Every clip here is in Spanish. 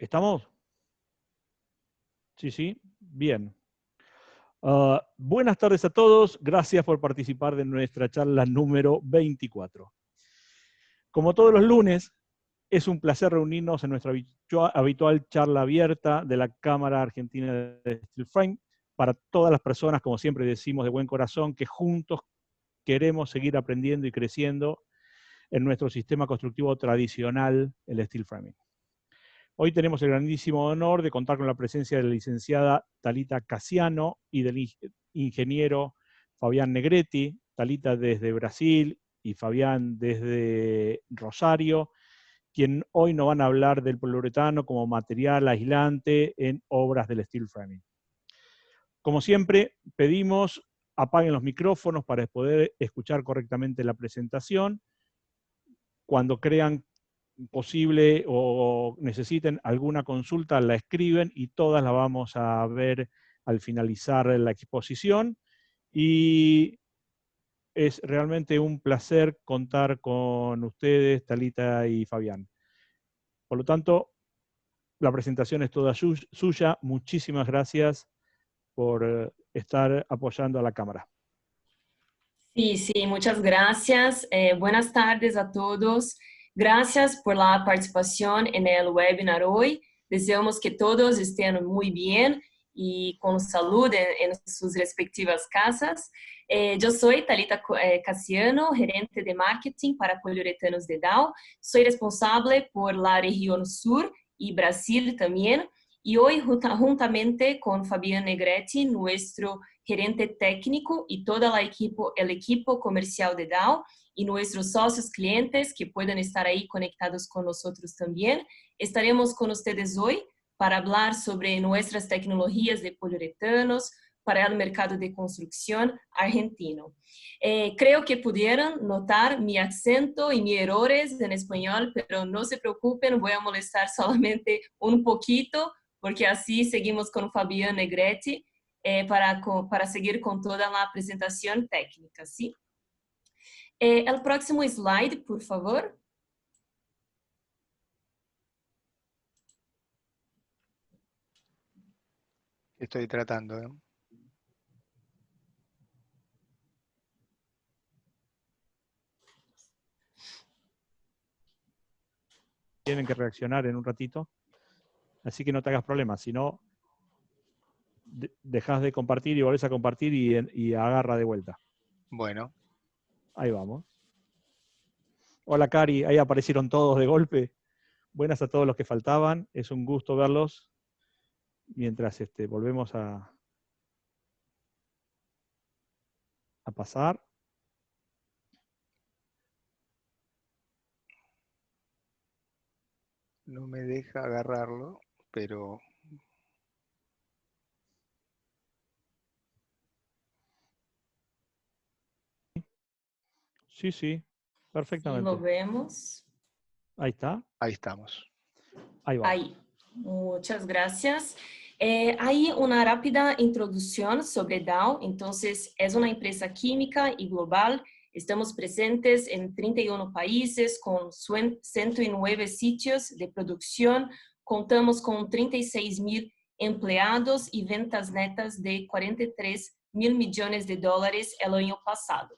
¿Estamos? Sí, sí. Bien. Buenas tardes a todos. Gracias por participar de nuestra charla número 24. Como todos los lunes, es un placer reunirnos en nuestra habitual charla abierta de la Cámara Argentina de Steel Frame para todas las personas, como siempre decimos de buen corazón, que juntos queremos seguir aprendiendo y creciendo en nuestro sistema constructivo tradicional, el steel framing. Hoy tenemos el grandísimo honor de contar con la presencia de la licenciada Talita Casiano y del ingeniero Fabián Negretti, Talita desde Brasil y Fabián desde Rosario, quien hoy nos van a hablar del poliuretano como material aislante en obras del steel framing. Como siempre, pedimos apaguen los micrófonos para poder escuchar correctamente la presentación. Cuando crean posible o necesiten alguna consulta, la escriben y todas la vamos a ver al finalizar la exposición. Y es realmente un placer contar con ustedes, Talita y Fabián. Por lo tanto, la presentación es toda suya. Muchísimas gracias por estar apoyando a la Cámara. Sí, sí, muchas gracias. Buenas tardes a todos. Gracias por la participación en el webinar hoy. Deseamos que todos estén muy bien y con salud en sus respectivas casas. Yo soy Talita Casiano, gerente de marketing para Poliuretanos de Dow. Soy responsable por la región sur y Brasil también. Y hoy, juntamente con Fabián Negretti, nuestro gerente técnico y todo el equipo comercial de Dow y nuestros socios clientes que pueden estar ahí conectados con nosotros también, estaremos con ustedes hoy para hablar sobre nuestras tecnologías de poliuretanos para el mercado de construcción argentino. Creo que pudieron notar mi acento y mis errores en español, pero no se preocupen, voy a molestar solamente un poquito, porque así seguimos con Fabián Negretti para seguir con toda la presentación técnica, ¿sí? El próximo slide, por favor. Estoy tratando, ¿eh? Tienen que reaccionar en un ratito, así que no te hagas problemas, si no, dejas de compartir y volvés a compartir y agarra de vuelta. Bueno. Ahí vamos. Hola Cari, ahí aparecieron todos de golpe. Buenas a todos los que faltaban, es un gusto verlos. Mientras volvemos a pasar. No me deja agarrarlo, pero... Sí, sí, perfectamente. Sí, lo vemos. Ahí está. Ahí estamos. Ahí vamos. Ahí. Muchas gracias. Hay una rápida introducción sobre Dow. Entonces, es una empresa química y global. Estamos presentes en 31 países con 109 sitios de producción. Contamos con 36.000 empleados y ventas netas de 43 mil millones de dólares el año pasado.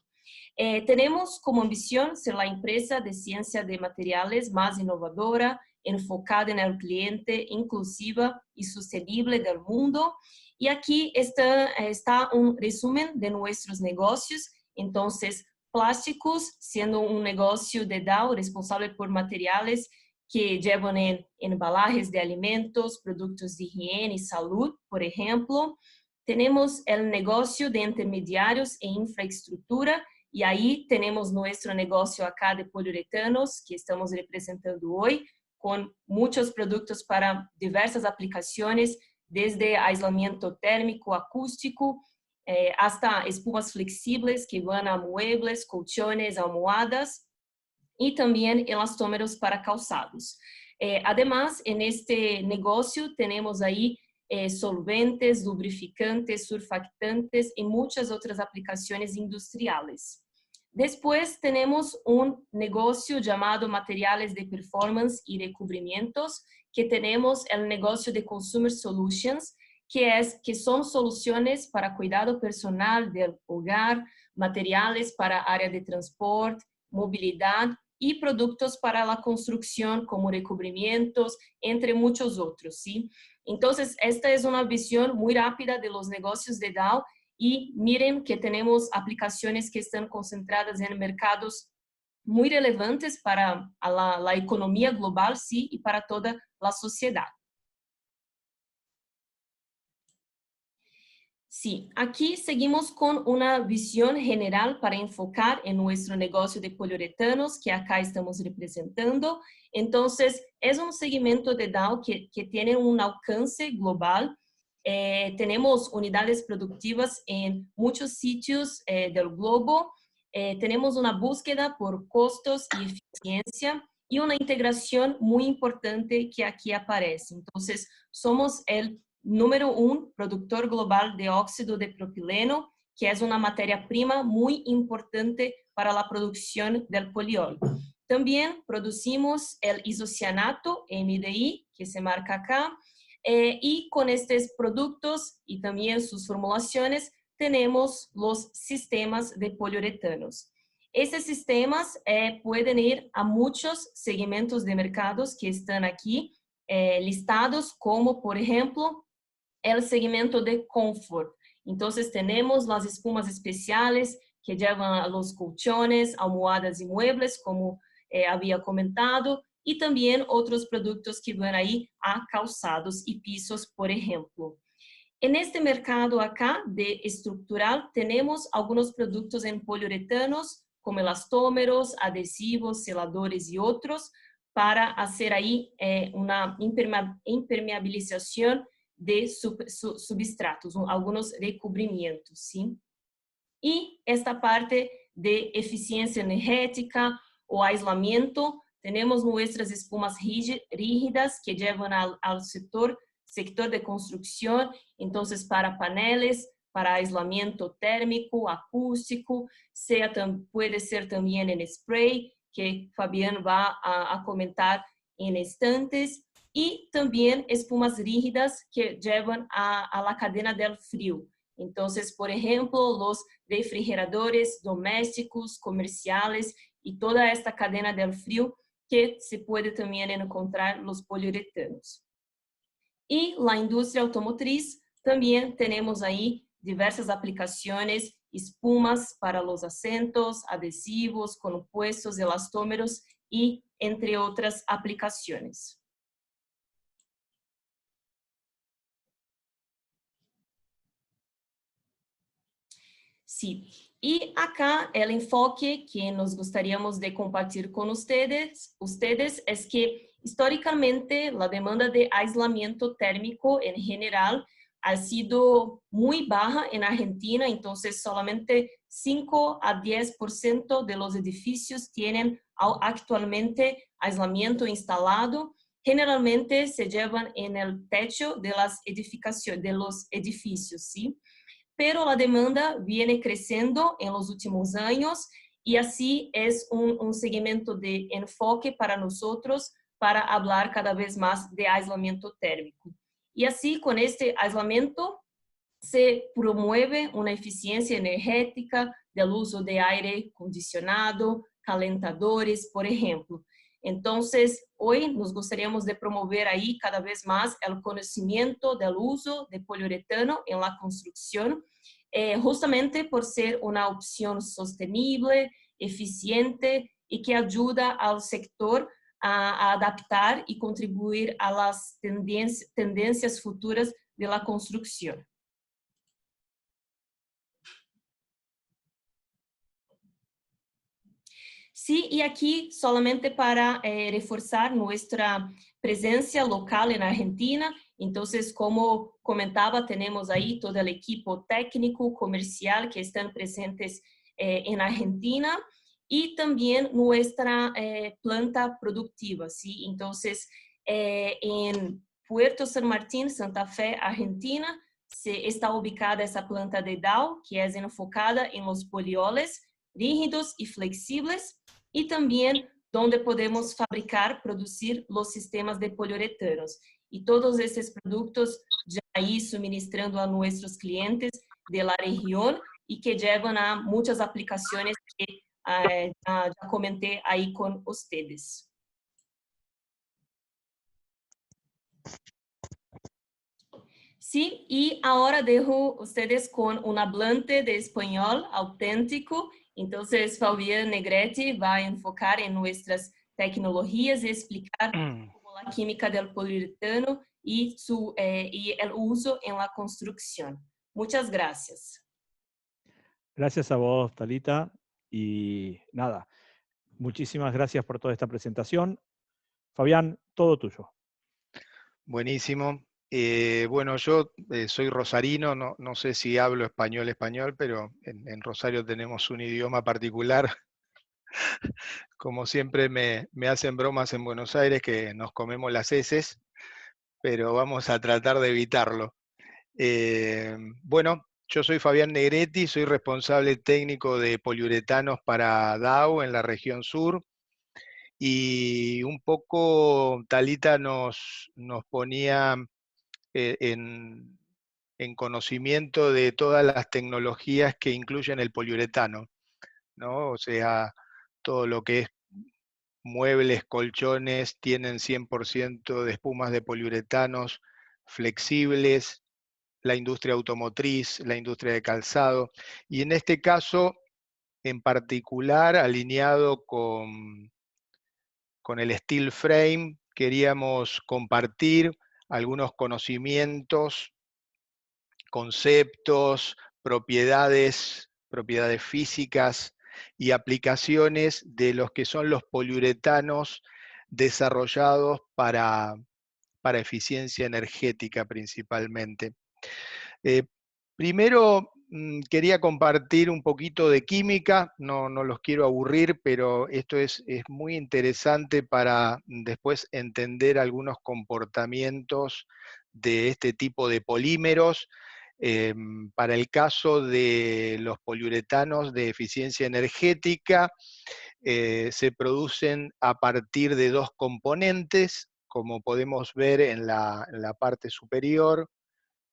Tenemos como ambición ser la empresa de ciencia de materiales más innovadora, enfocada en el cliente, inclusiva y sostenible del mundo. Y aquí está un resumen de nuestros negocios. Entonces, plásticos, siendo un negocio de Dow responsable por materiales que llevan en embalajes de alimentos, productos de higiene y salud, por ejemplo. Tenemos el negocio de intermediarios e infraestructura, y ahí tenemos nuestro negocio acá de poliuretanos que estamos representando hoy, con muchos productos para diversas aplicaciones, desde aislamiento térmico, acústico, hasta espumas flexibles que van a muebles, colchones, almohadas, y también elastómeros para calzados. Además, en este negocio tenemos ahí solventes, lubrificantes, surfactantes y muchas otras aplicaciones industriales. Después tenemos un negocio llamado materiales de performance y recubrimientos, que tenemos el negocio de Consumer Solutions, que son soluciones para cuidado personal del hogar, materiales para área de transporte, movilidad y productos para la construcción como recubrimientos, entre muchos otros, ¿sí? Entonces, esta es una visión muy rápida de los negocios de Dow y miren que tenemos aplicaciones que están concentradas en mercados muy relevantes para la economía global, ¿sí? Y para toda la sociedad. Sí, aquí seguimos con una visión general para enfocar en nuestro negocio de poliuretanos que acá estamos representando. Entonces, es un segmento de Dow que tiene un alcance global. Tenemos unidades productivas en muchos sitios del globo. Tenemos una búsqueda por costos y eficiencia y una integración muy importante que aquí aparece. Entonces, somos el número 1 productor global de óxido de propileno, que es una materia prima muy importante para la producción del poliol. También producimos el isocianato MDI, que se marca acá, y con estos productos y también sus formulaciones tenemos los sistemas de poliuretanos. Estos sistemas pueden ir a muchos segmentos de mercados que están aquí listados, como por ejemplo el segmento de confort. Entonces tenemos las espumas especiales que llevan a los colchones, almohadas y muebles, como había comentado, y también otros productos que van ahí a calzados y pisos, por ejemplo. En este mercado acá de estructural tenemos algunos productos en poliuretanos, como elastómeros, adhesivos, seladores y otros, para hacer ahí una impermeabilización de substratos, algunos recubrimientos, ¿sí? Y esta parte de eficiencia energética o aislamiento, tenemos nuestras espumas rígidas que llevan al sector de construcción, entonces para paneles, para aislamiento térmico, acústico, puede ser también en spray, que Fabián va a comentar en instantes, y también espumas rígidas que llevan a la cadena del frío. Entonces, por ejemplo, los refrigeradores domésticos, comerciales y toda esta cadena del frío que se puede también encontrar los poliuretanos. Y la industria automotriz, también tenemos ahí diversas aplicaciones, espumas para los asientos, adhesivos, compuestos, elastómeros y entre otras aplicaciones. Sí, y acá el enfoque que nos gustaríamos de compartir con ustedes es que históricamente la demanda de aislamiento térmico en general ha sido muy baja en Argentina, entonces solamente 5 a 10% de los edificios tienen actualmente aislamiento instalado. Generalmente se llevan en el techo de las edificaciones, de los edificios, ¿sí? Pero la demanda viene creciendo en los últimos años y así es un segmento de enfoque para nosotros para hablar cada vez más de aislamiento térmico. Y así con este aislamiento se promueve una eficiencia energética del uso de aire acondicionado, calentadores, por ejemplo. Entonces, hoy nos gustaríamos de promover ahí cada vez más el conocimiento del uso de poliuretano en la construcción, justamente por ser una opción sostenible, eficiente y que ayuda al sector a adaptar y contribuir a las tendencias futuras de la construcción. Sí, y aquí solamente para reforzar nuestra presencia local en Argentina. Entonces, como comentaba, tenemos ahí todo el equipo técnico, comercial que están presentes en Argentina y también nuestra planta productiva, ¿sí? Entonces, en Puerto San Martín, Santa Fe, Argentina, está ubicada esa planta de Dow, que es enfocada en los polioles, rígidos y flexibles, y también donde podemos fabricar, producir los sistemas de poliuretanos. Y todos estos productos ya ahí suministrando a nuestros clientes de la región y que llevan a muchas aplicaciones que ya comenté ahí con ustedes. Sí, y ahora dejo ustedes con un hablante de español auténtico. Entonces, Fabián Negretti va a enfocar en nuestras tecnologías y explicar cómo la química del poliuretano y el uso en la construcción. Muchas gracias. Gracias a vos, Talita. Y nada, muchísimas gracias por toda esta presentación. Fabián, todo tuyo. Buenísimo. Bueno, yo soy rosarino, no sé si hablo español, pero en Rosario tenemos un idioma particular. Como siempre me hacen bromas en Buenos Aires que nos comemos las heces, pero vamos a tratar de evitarlo. Bueno, yo soy Fabián Negretti, soy responsable técnico de poliuretanos para Dow en la región sur. Y un poco Talita nos ponía en conocimiento de todas las tecnologías que incluyen el poliuretano, ¿no? O sea, todo lo que es muebles, colchones, tienen 100% de espumas de poliuretanos flexibles, la industria automotriz, la industria de calzado, y en este caso, en particular, alineado con el steel frame, queríamos compartir algunos conocimientos, conceptos, propiedades físicas y aplicaciones de los que son los poliuretanos desarrollados para eficiencia energética principalmente. Primero quería compartir un poquito de química, no los quiero aburrir, pero esto es muy interesante para después entender algunos comportamientos de este tipo de polímeros. Para el caso de los poliuretanos de eficiencia energética, se producen a partir de dos componentes, como podemos ver en la parte superior.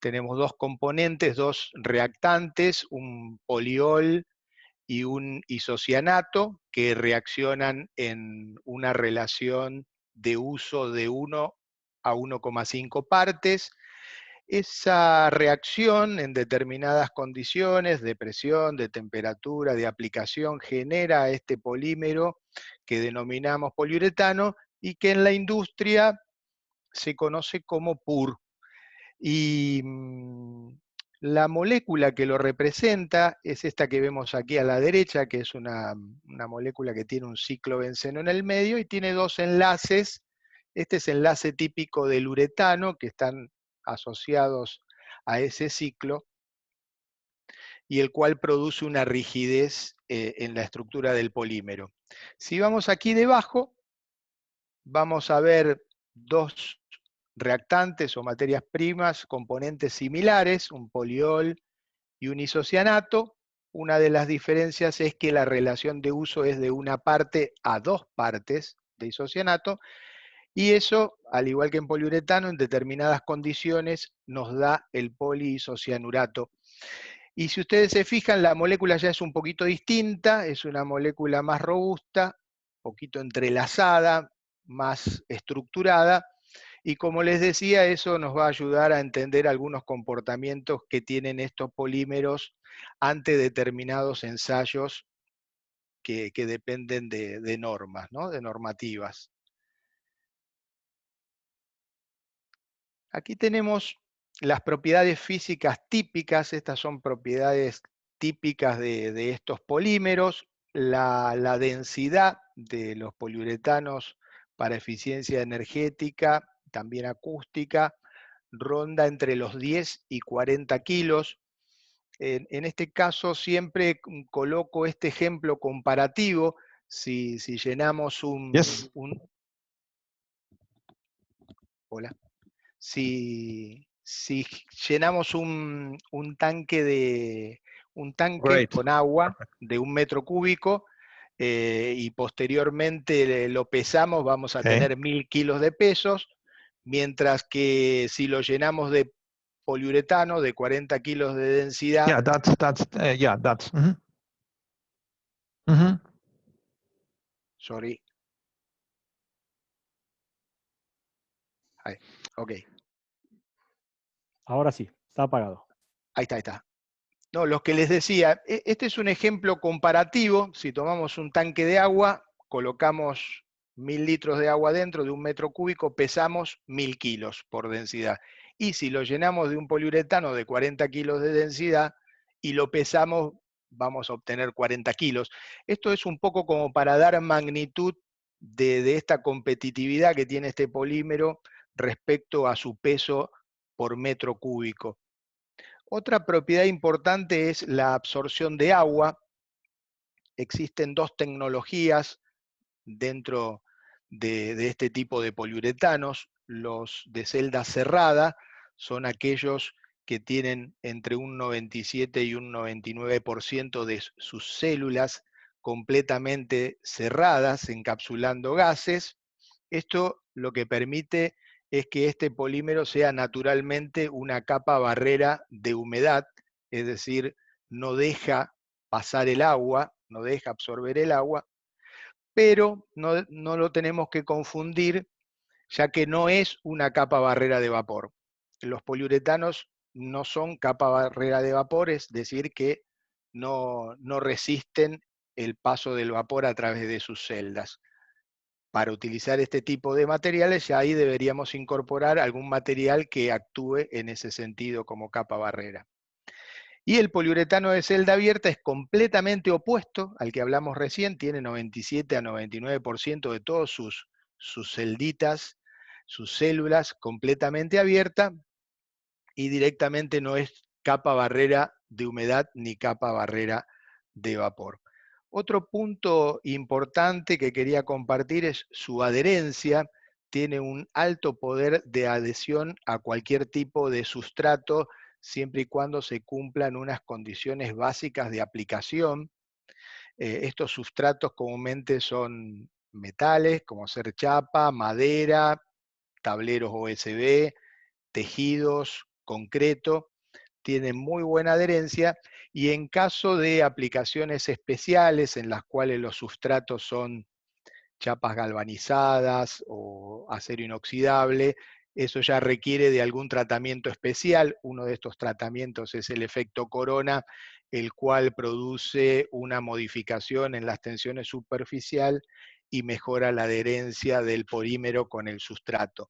Tenemos dos componentes, dos reactantes, un poliol y un isocianato, que reaccionan en una relación de uso de 1 a 1,5 partes. Esa reacción en determinadas condiciones de presión, de temperatura, de aplicación, genera este polímero que denominamos poliuretano y que en la industria se conoce como PUR. Y la molécula que lo representa es esta que vemos aquí a la derecha, que es una molécula que tiene un ciclobenceno en el medio y tiene dos enlaces. Este es enlace típico del uretano, que están asociados a ese ciclo, y el cual produce una rigidez en la estructura del polímero. Si vamos aquí debajo, vamos a ver dos reactantes o materias primas, componentes similares, un poliol y un isocianato. Una de las diferencias es que la relación de uso es de una parte a dos partes de isocianato, y eso, al igual que en poliuretano, en determinadas condiciones nos da el poliisocianurato. Y si ustedes se fijan, la molécula ya es un poquito distinta, es una molécula más robusta, un poquito entrelazada, más estructurada, y como les decía, eso nos va a ayudar a entender algunos comportamientos que tienen estos polímeros ante determinados ensayos que dependen de normas, ¿no? De normativas. Aquí tenemos las propiedades físicas típicas, estas son propiedades típicas de estos polímeros. La densidad de los poliuretanos para eficiencia energética, también acústica, ronda entre los 10 y 40 kilos. En este caso siempre coloco este ejemplo comparativo. Si llenamos hola. Si llenamos un un tanque Great. con agua de 1 metro cúbico y posteriormente lo pesamos, vamos a tener 1000 kilos de pesos, mientras que si lo llenamos de poliuretano de 40 kilos de densidad. Yeah, that's. Mm-hmm. Mm-hmm. Sorry. Ahí, ok. Ahora sí, está apagado. Ahí está. No, los que les decía, este es un ejemplo comparativo. Si tomamos un tanque de agua, colocamos 1000 litros de agua dentro de 1 metro cúbico, pesamos 1000 kilos por densidad. Y si lo llenamos de un poliuretano de 40 kilos de densidad y lo pesamos, vamos a obtener 40 kilos. Esto es un poco como para dar magnitud de esta competitividad que tiene este polímero respecto a su peso por metro cúbico. Otra propiedad importante es la absorción de agua. Existen 2 tecnologías dentro de este tipo de poliuretanos. Los de celda cerrada son aquellos que tienen entre un 97 y un 99% de sus células completamente cerradas, encapsulando gases. Esto lo que permite es que este polímero sea naturalmente una capa barrera de humedad, es decir, no deja pasar el agua, no deja absorber el agua, pero no lo tenemos que confundir, ya que no es una capa barrera de vapor. Los poliuretanos no son capa barrera de vapor, es decir, que no resisten el paso del vapor a través de sus celdas. Para utilizar este tipo de materiales, ya ahí deberíamos incorporar algún material que actúe en ese sentido como capa barrera. Y el poliuretano de celda abierta es completamente opuesto al que hablamos recién, tiene 97 a 99% de todas sus celditas, sus células completamente abiertas, y directamente no es capa barrera de humedad ni capa barrera de vapor. Otro punto importante que quería compartir es su adherencia. Tiene un alto poder de adhesión a cualquier tipo de sustrato, siempre y cuando se cumplan unas condiciones básicas de aplicación. Estos sustratos comúnmente son metales, como ser chapa, madera, tableros OSB, tejidos, concreto. Tienen muy buena adherencia, y en caso de aplicaciones especiales en las cuales los sustratos son chapas galvanizadas o acero inoxidable, eso ya requiere de algún tratamiento especial. Uno de estos tratamientos es el efecto corona, el cual produce una modificación en las tensiones superficial y mejora la adherencia del polímero con el sustrato.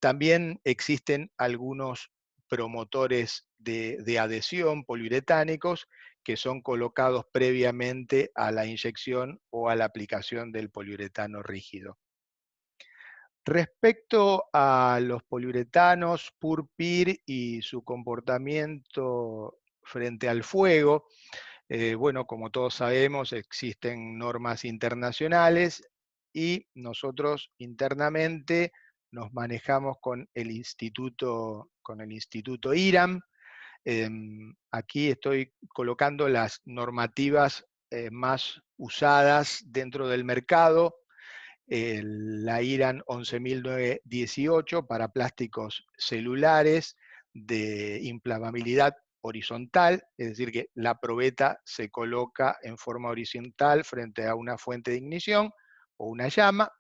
También existen algunos promotores de adhesión poliuretánicos que son colocados previamente a la inyección o a la aplicación del poliuretano rígido. Respecto a los poliuretanos PUR-PIR y su comportamiento frente al fuego, bueno, como todos sabemos, existen normas internacionales y nosotros internamente nos manejamos con el instituto IRAM. Aquí estoy colocando las normativas más usadas dentro del mercado. La IRAM 11918 para plásticos celulares de inflamabilidad horizontal, es decir, que la probeta se coloca en forma horizontal frente a una fuente de ignición o una llama.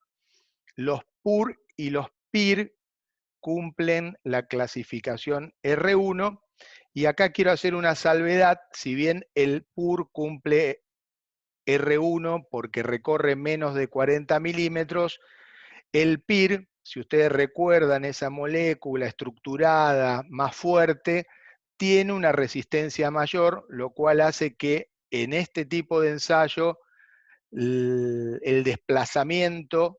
Los PUR y los PIR cumplen la clasificación R1, y acá quiero hacer una salvedad. Si bien el PUR cumple R1 porque recorre menos de 40 milímetros, el PIR, si ustedes recuerdan esa molécula estructurada más fuerte, tiene una resistencia mayor, lo cual hace que en este tipo de ensayo el desplazamiento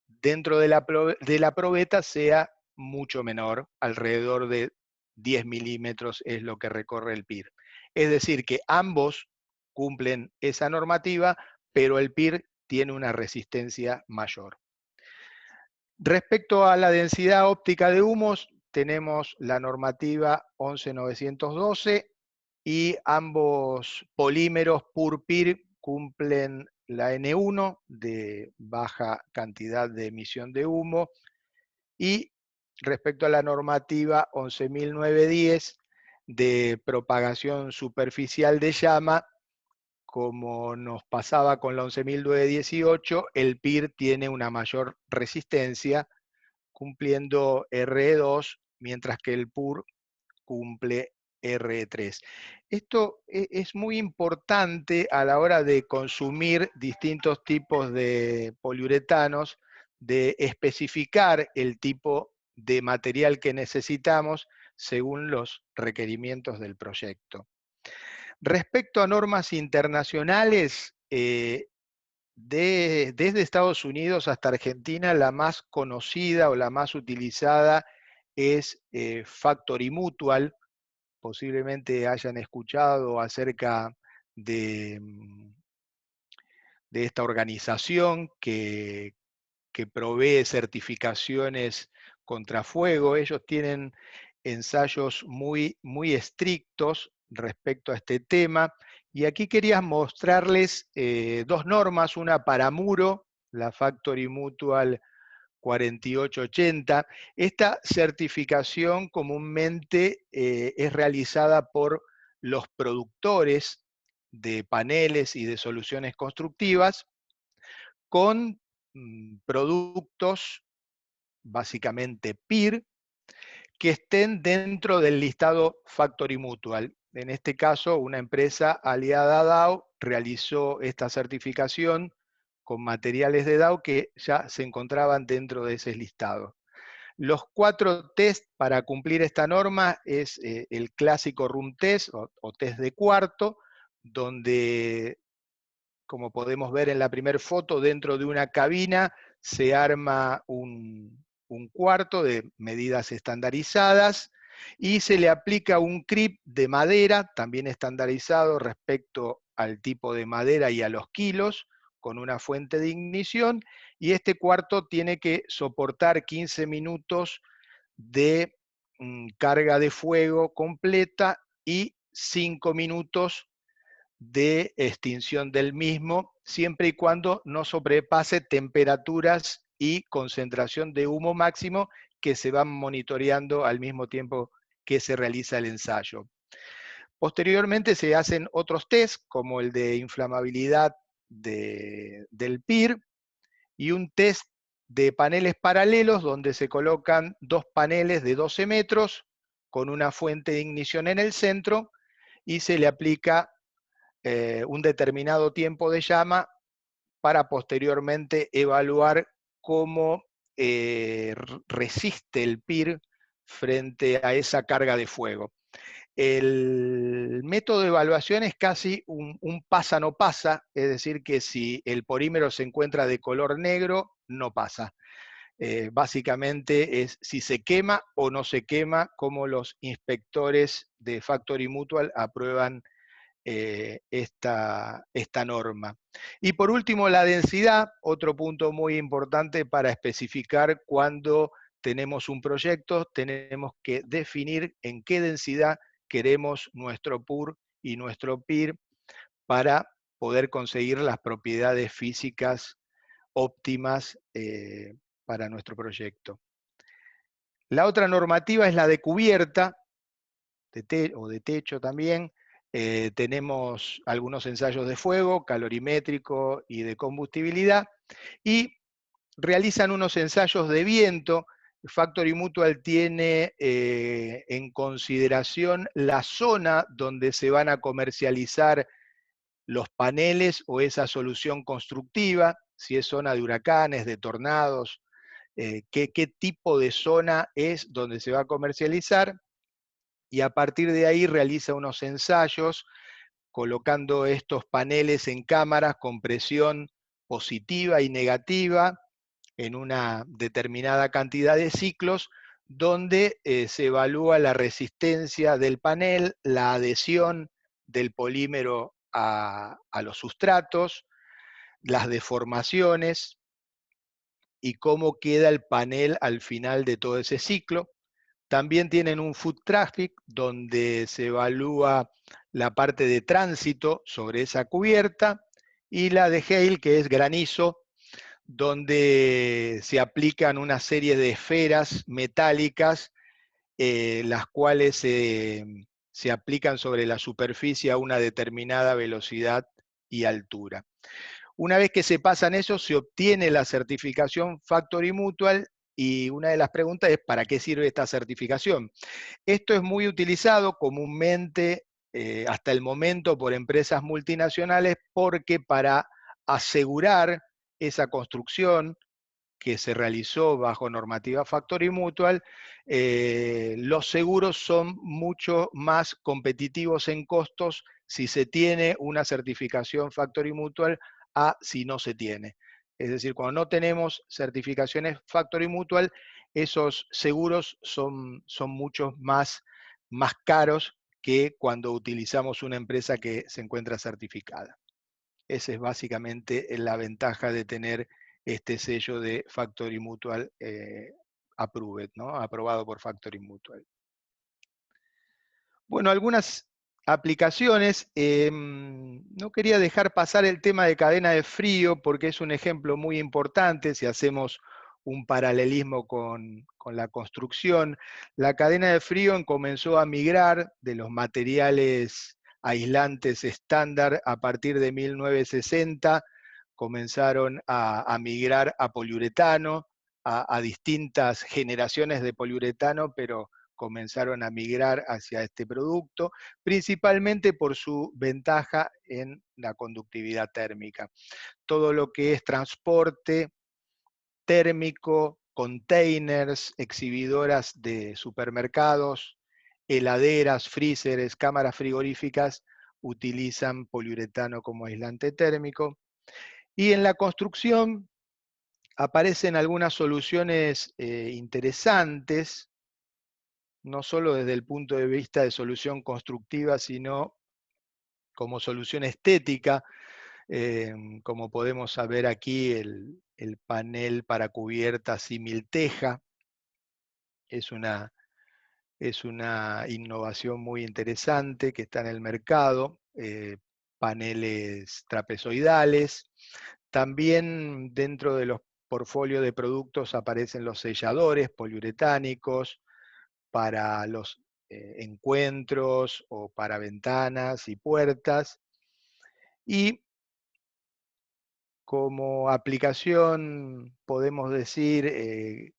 dentro de la probeta sea mucho menor, alrededor de 10 milímetros es lo que recorre el PIR. Es decir, que ambos cumplen esa normativa, pero el PIR tiene una resistencia mayor. Respecto a la densidad óptica de humos, tenemos la normativa 11912, y ambos polímeros PUR-PIR cumplen la N1 de baja cantidad de emisión de humo, y respecto a la normativa 11.910 de propagación superficial de llama, como nos pasaba con la 11.918, el PIR tiene una mayor resistencia, cumpliendo RE2, mientras que el PUR cumple RE3. Esto es muy importante a la hora de consumir distintos tipos de poliuretanos, de especificar el tipo de material que necesitamos según los requerimientos del proyecto. Respecto a normas internacionales, desde Estados Unidos hasta Argentina, la más conocida o la más utilizada es Factory Mutual. Posiblemente hayan escuchado acerca de, de esta organización que provee certificaciones contra fuego. Ellos tienen ensayos muy estrictos respecto a este tema. Y aquí quería mostrarles dos normas, una para muro, la Factory Mutual 4880. Esta certificación comúnmente es realizada por los productores de paneles y de soluciones constructivas con productos básicamente PIR que estén dentro del listado Factory Mutual. En este caso, una empresa aliada a Dow realizó esta certificación con materiales de Dow que ya se encontraban dentro de ese listado. Los 4 test para cumplir esta norma es el clásico room test o test de cuarto, donde, como podemos ver en la primera foto, dentro de una cabina se arma un cuarto de medidas estandarizadas y se le aplica un CRIP de madera, también estandarizado respecto al tipo de madera y a los kilos, con una fuente de ignición, y este cuarto tiene que soportar 15 minutos de carga de fuego completa y 5 minutos de extinción del mismo, siempre y cuando no sobrepase temperaturas y concentración de humo máximo que se van monitoreando al mismo tiempo que se realiza el ensayo. Posteriormente se hacen otros test, como el de inflamabilidad del PIR, y un test de paneles paralelos, donde se colocan 2 paneles de 12 metros, con una fuente de ignición en el centro, y se le aplica un determinado tiempo de llama para posteriormente evaluar cómo resiste el PIR frente a esa carga de fuego. El método de evaluación es casi un pasa no pasa, es decir, que si el polímero se encuentra de color negro, no pasa. Básicamente es si se quema o no se quema, como los inspectores de Factory Mutual aprueban esta norma. Y por último, la densidad, otro punto muy importante para especificar cuando tenemos un proyecto, tenemos que definir en qué densidad queremos nuestro PUR y nuestro PIR para poder conseguir las propiedades físicas óptimas para nuestro proyecto. La otra normativa es la de cubierta, o de techo también. Tenemos algunos ensayos de fuego, calorimétrico y de combustibilidad, y realizan unos ensayos de viento. Factory Mutual tiene en consideración la zona donde se van a comercializar los paneles o esa solución constructiva, si es zona de huracanes, de tornados, qué tipo de zona es donde se va a comercializar, y a partir de ahí realiza unos ensayos colocando estos paneles en cámaras con presión positiva y negativa en una determinada cantidad de ciclos, donde se evalúa la resistencia del panel, la adhesión del polímero a los sustratos, las deformaciones y cómo queda el panel al final de todo ese ciclo. También tienen un foot traffic donde se evalúa la parte de tránsito sobre esa cubierta, y la de hail, que es granizo, donde se aplican una serie de esferas metálicas, las cuales se aplican sobre la superficie a una determinada velocidad y altura. Una vez que se pasan eso, se obtiene la certificación Factory Mutual, y una de las preguntas es, ¿para qué sirve esta certificación? Esto es muy utilizado comúnmente hasta el momento por empresas multinacionales, porque para asegurar esa construcción que se realizó bajo normativa Factory Mutual, los seguros son mucho más competitivos en costos si se tiene una certificación Factory Mutual a si no se tiene. Es decir, cuando no tenemos certificaciones Factory Mutual, esos seguros son mucho más caros que cuando utilizamos una empresa que se encuentra certificada. Esa es básicamente la ventaja de tener este sello de Factory Mutual Approved, ¿no? Aprobado por Factory Mutual. Bueno, algunas aplicaciones. No quería dejar pasar el tema de cadena de frío, porque es un ejemplo muy importante si hacemos un paralelismo con la construcción. La cadena de frío comenzó a migrar de los materiales aislantes estándar a partir de 1960, comenzaron a migrar a poliuretano, a distintas generaciones de poliuretano, pero comenzaron a migrar hacia este producto, principalmente por su ventaja en la conductividad térmica. Todo lo que es transporte térmico, containers, exhibidoras de supermercados, heladeras, freezers, cámaras frigoríficas, utilizan poliuretano como aislante térmico. Y en la construcción aparecen algunas soluciones interesantes, no solo desde el punto de vista de solución constructiva, sino como solución estética, como podemos ver aquí el panel para cubierta símil teja. Es una innovación muy interesante que está en el mercado. Paneles trapezoidales. También dentro de los portfolios de productos aparecen los selladores poliuretánicos para los encuentros o para ventanas y puertas. Y como aplicación, podemos decir,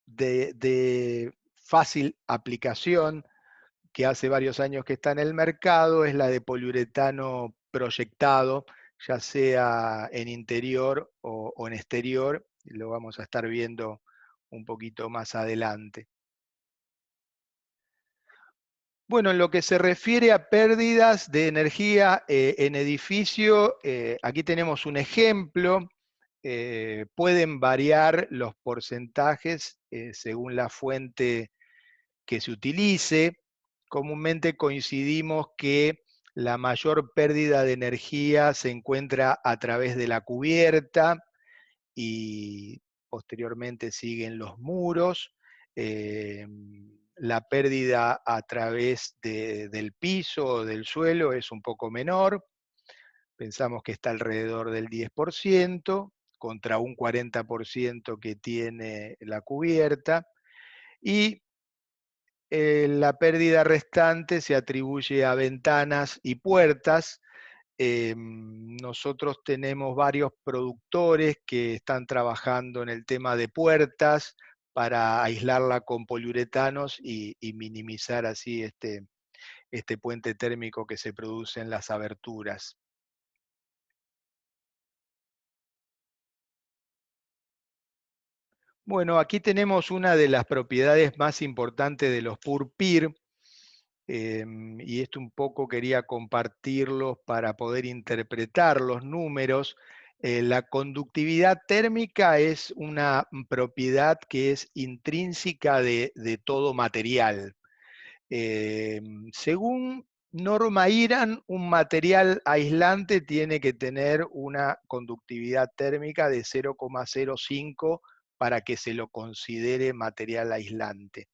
de fácil aplicación, que hace varios años que está en el mercado, es la de poliuretano proyectado, ya sea en interior o en exterior. Lo vamos a estar viendo un poquito más adelante. Bueno, en lo que se refiere a pérdidas de energía en edificio, aquí tenemos un ejemplo. Pueden variar los porcentajes según la fuente que se utilice. Comúnmente coincidimos que la mayor pérdida de energía se encuentra a través de la cubierta y posteriormente siguen los muros. La pérdida a través del piso o del suelo es un poco menor. Pensamos que está alrededor del 10% contra un 40% que tiene la cubierta. Y la pérdida restante se atribuye a ventanas y puertas. Nosotros tenemos varios productores que están trabajando en el tema de puertas para aislarla con poliuretanos y minimizar así este puente térmico que se produce en las aberturas. Bueno, aquí tenemos una de las propiedades más importantes de los PUR-PIR, y esto un poco quería compartirlos para poder interpretar los números. La conductividad térmica es una propiedad que es intrínseca de todo material. Según norma IRAN, un material aislante tiene que tener una conductividad térmica de 0,05 para que se lo considere material aislante.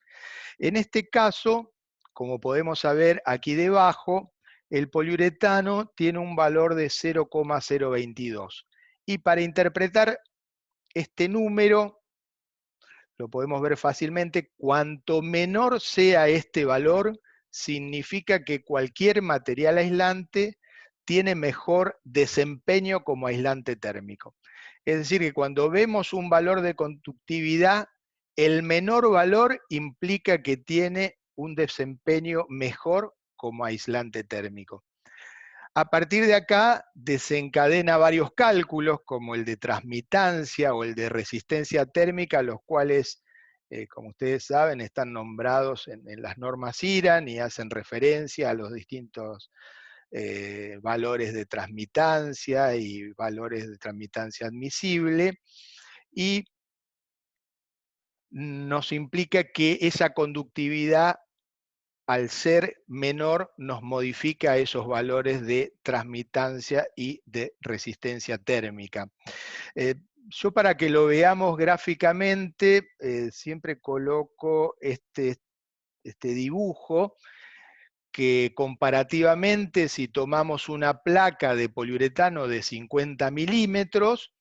En este caso, como podemos saber aquí debajo, el poliuretano tiene un valor de 0,022. Y para interpretar este número, lo podemos ver fácilmente, cuanto menor sea este valor, significa que cualquier material aislante tiene mejor desempeño como aislante térmico. Es decir, que cuando vemos un valor de conductividad, el menor valor implica que tiene un desempeño mejor como aislante térmico. A partir de acá desencadena varios cálculos, como el de transmitancia o el de resistencia térmica, los cuales, como ustedes saben, están nombrados en las normas IRAN y hacen referencia a los distintos valores de transmitancia y valores de transmitancia admisible, y nos implica que esa conductividad, al ser menor, nos modifica esos valores de transmitancia y de resistencia térmica. Yo, para que lo veamos gráficamente, siempre coloco este dibujo, que comparativamente, si tomamos una placa de poliuretano de 50 milímetros,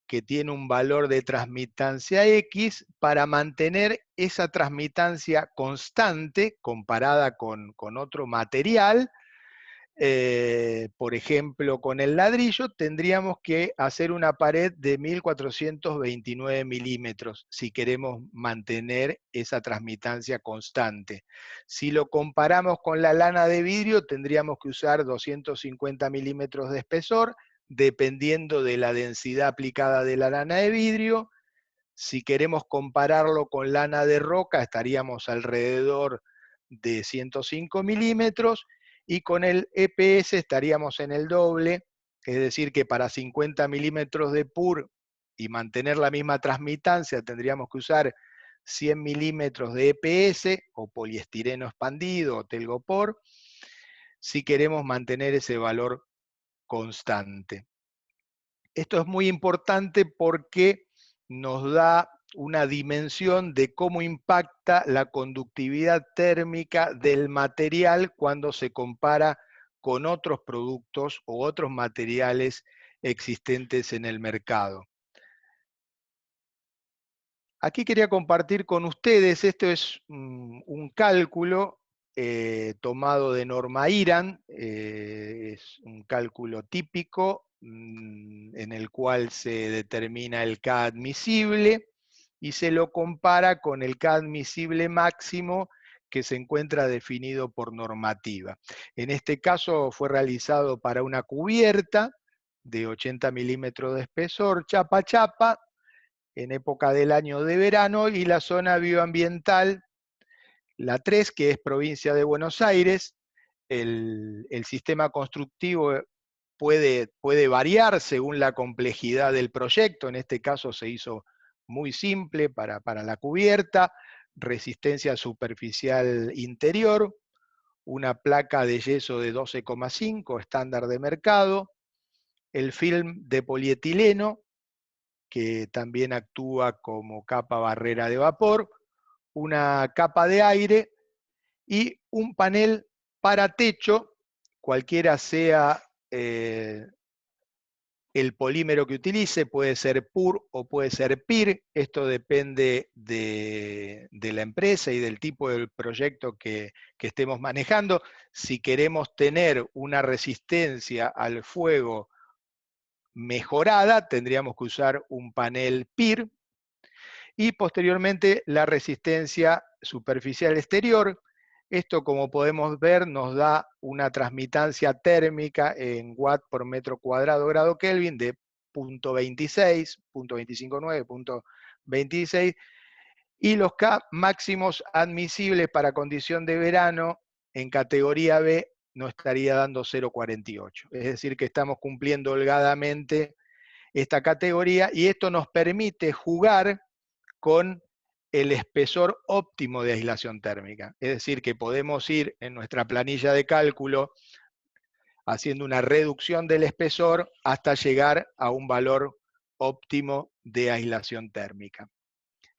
que tiene un valor de transmitancia X, para mantener esa transmitancia constante comparada con otro material, por ejemplo con el ladrillo, tendríamos que hacer una pared de 1429 milímetros si queremos mantener esa transmitancia constante. Si lo comparamos con la lana de vidrio, tendríamos que usar 250 milímetros de espesor, dependiendo de la densidad aplicada de la lana de vidrio. Si queremos compararlo con lana de roca, estaríamos alrededor de 105 milímetros, y con el EPS estaríamos en el doble, es decir que para 50 milímetros de PUR y mantener la misma transmitancia tendríamos que usar 100 milímetros de EPS, o poliestireno expandido, o telgopor, si queremos mantener ese valor constante. Esto es muy importante porque nos da una dimensión de cómo impacta la conductividad térmica del material cuando se compara con otros productos o otros materiales existentes en el mercado. Aquí quería compartir con ustedes, esto es un cálculo tomado de norma IRAN, es un cálculo típico en el cual se determina el K admisible y se lo compara con el K admisible máximo que se encuentra definido por normativa. En este caso fue realizado para una cubierta de 80 milímetros de espesor, chapa a chapa, en época del año de verano, y la zona bioambiental, la 3, que es provincia de Buenos Aires. El sistema constructivo puede variar según la complejidad del proyecto. En este caso se hizo muy simple para la cubierta, resistencia superficial interior, una placa de yeso de 12,5, estándar de mercado, el film de polietileno, que también actúa como capa barrera de vapor, una capa de aire y un panel para techo, cualquiera sea el polímero que utilice, puede ser PUR o puede ser PIR, esto depende de la empresa y del tipo de proyecto que estemos manejando. Si queremos tener una resistencia al fuego mejorada, tendríamos que usar un panel PIR, y posteriormente la resistencia superficial exterior. Esto, como podemos ver, nos da una transmitancia térmica en watt por metro cuadrado grado Kelvin de 0.26, 0.259, 0.26, y los K máximos admisibles para condición de verano en categoría B nos estaría dando 0.48. Es decir que estamos cumpliendo holgadamente esta categoría, y esto nos permite jugar con el espesor óptimo de aislación térmica. Es decir, que podemos ir en nuestra planilla de cálculo haciendo una reducción del espesor hasta llegar a un valor óptimo de aislación térmica.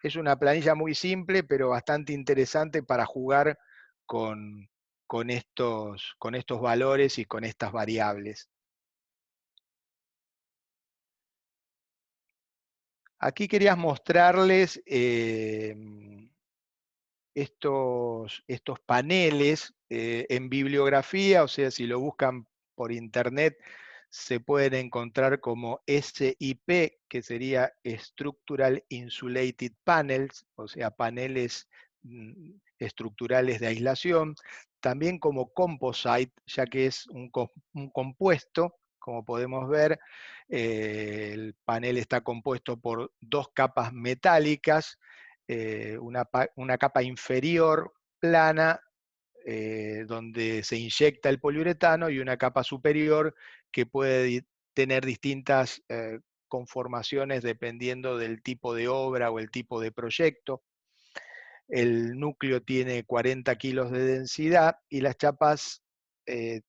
Es una planilla muy simple, pero bastante interesante para jugar con con estos valores y con estas variables. Aquí quería mostrarles estos paneles en bibliografía, o sea, si lo buscan por internet, se pueden encontrar como SIP, que sería Structural Insulated Panels, o sea, paneles estructurales de aislación, también como Composite, ya que es un compuesto, como podemos ver, el panel está compuesto por 2 capas metálicas, una capa inferior plana, donde se inyecta el poliuretano, y una capa superior que puede tener distintas conformaciones dependiendo del tipo de obra o el tipo de proyecto. El núcleo tiene 40 kilos de densidad y las chapas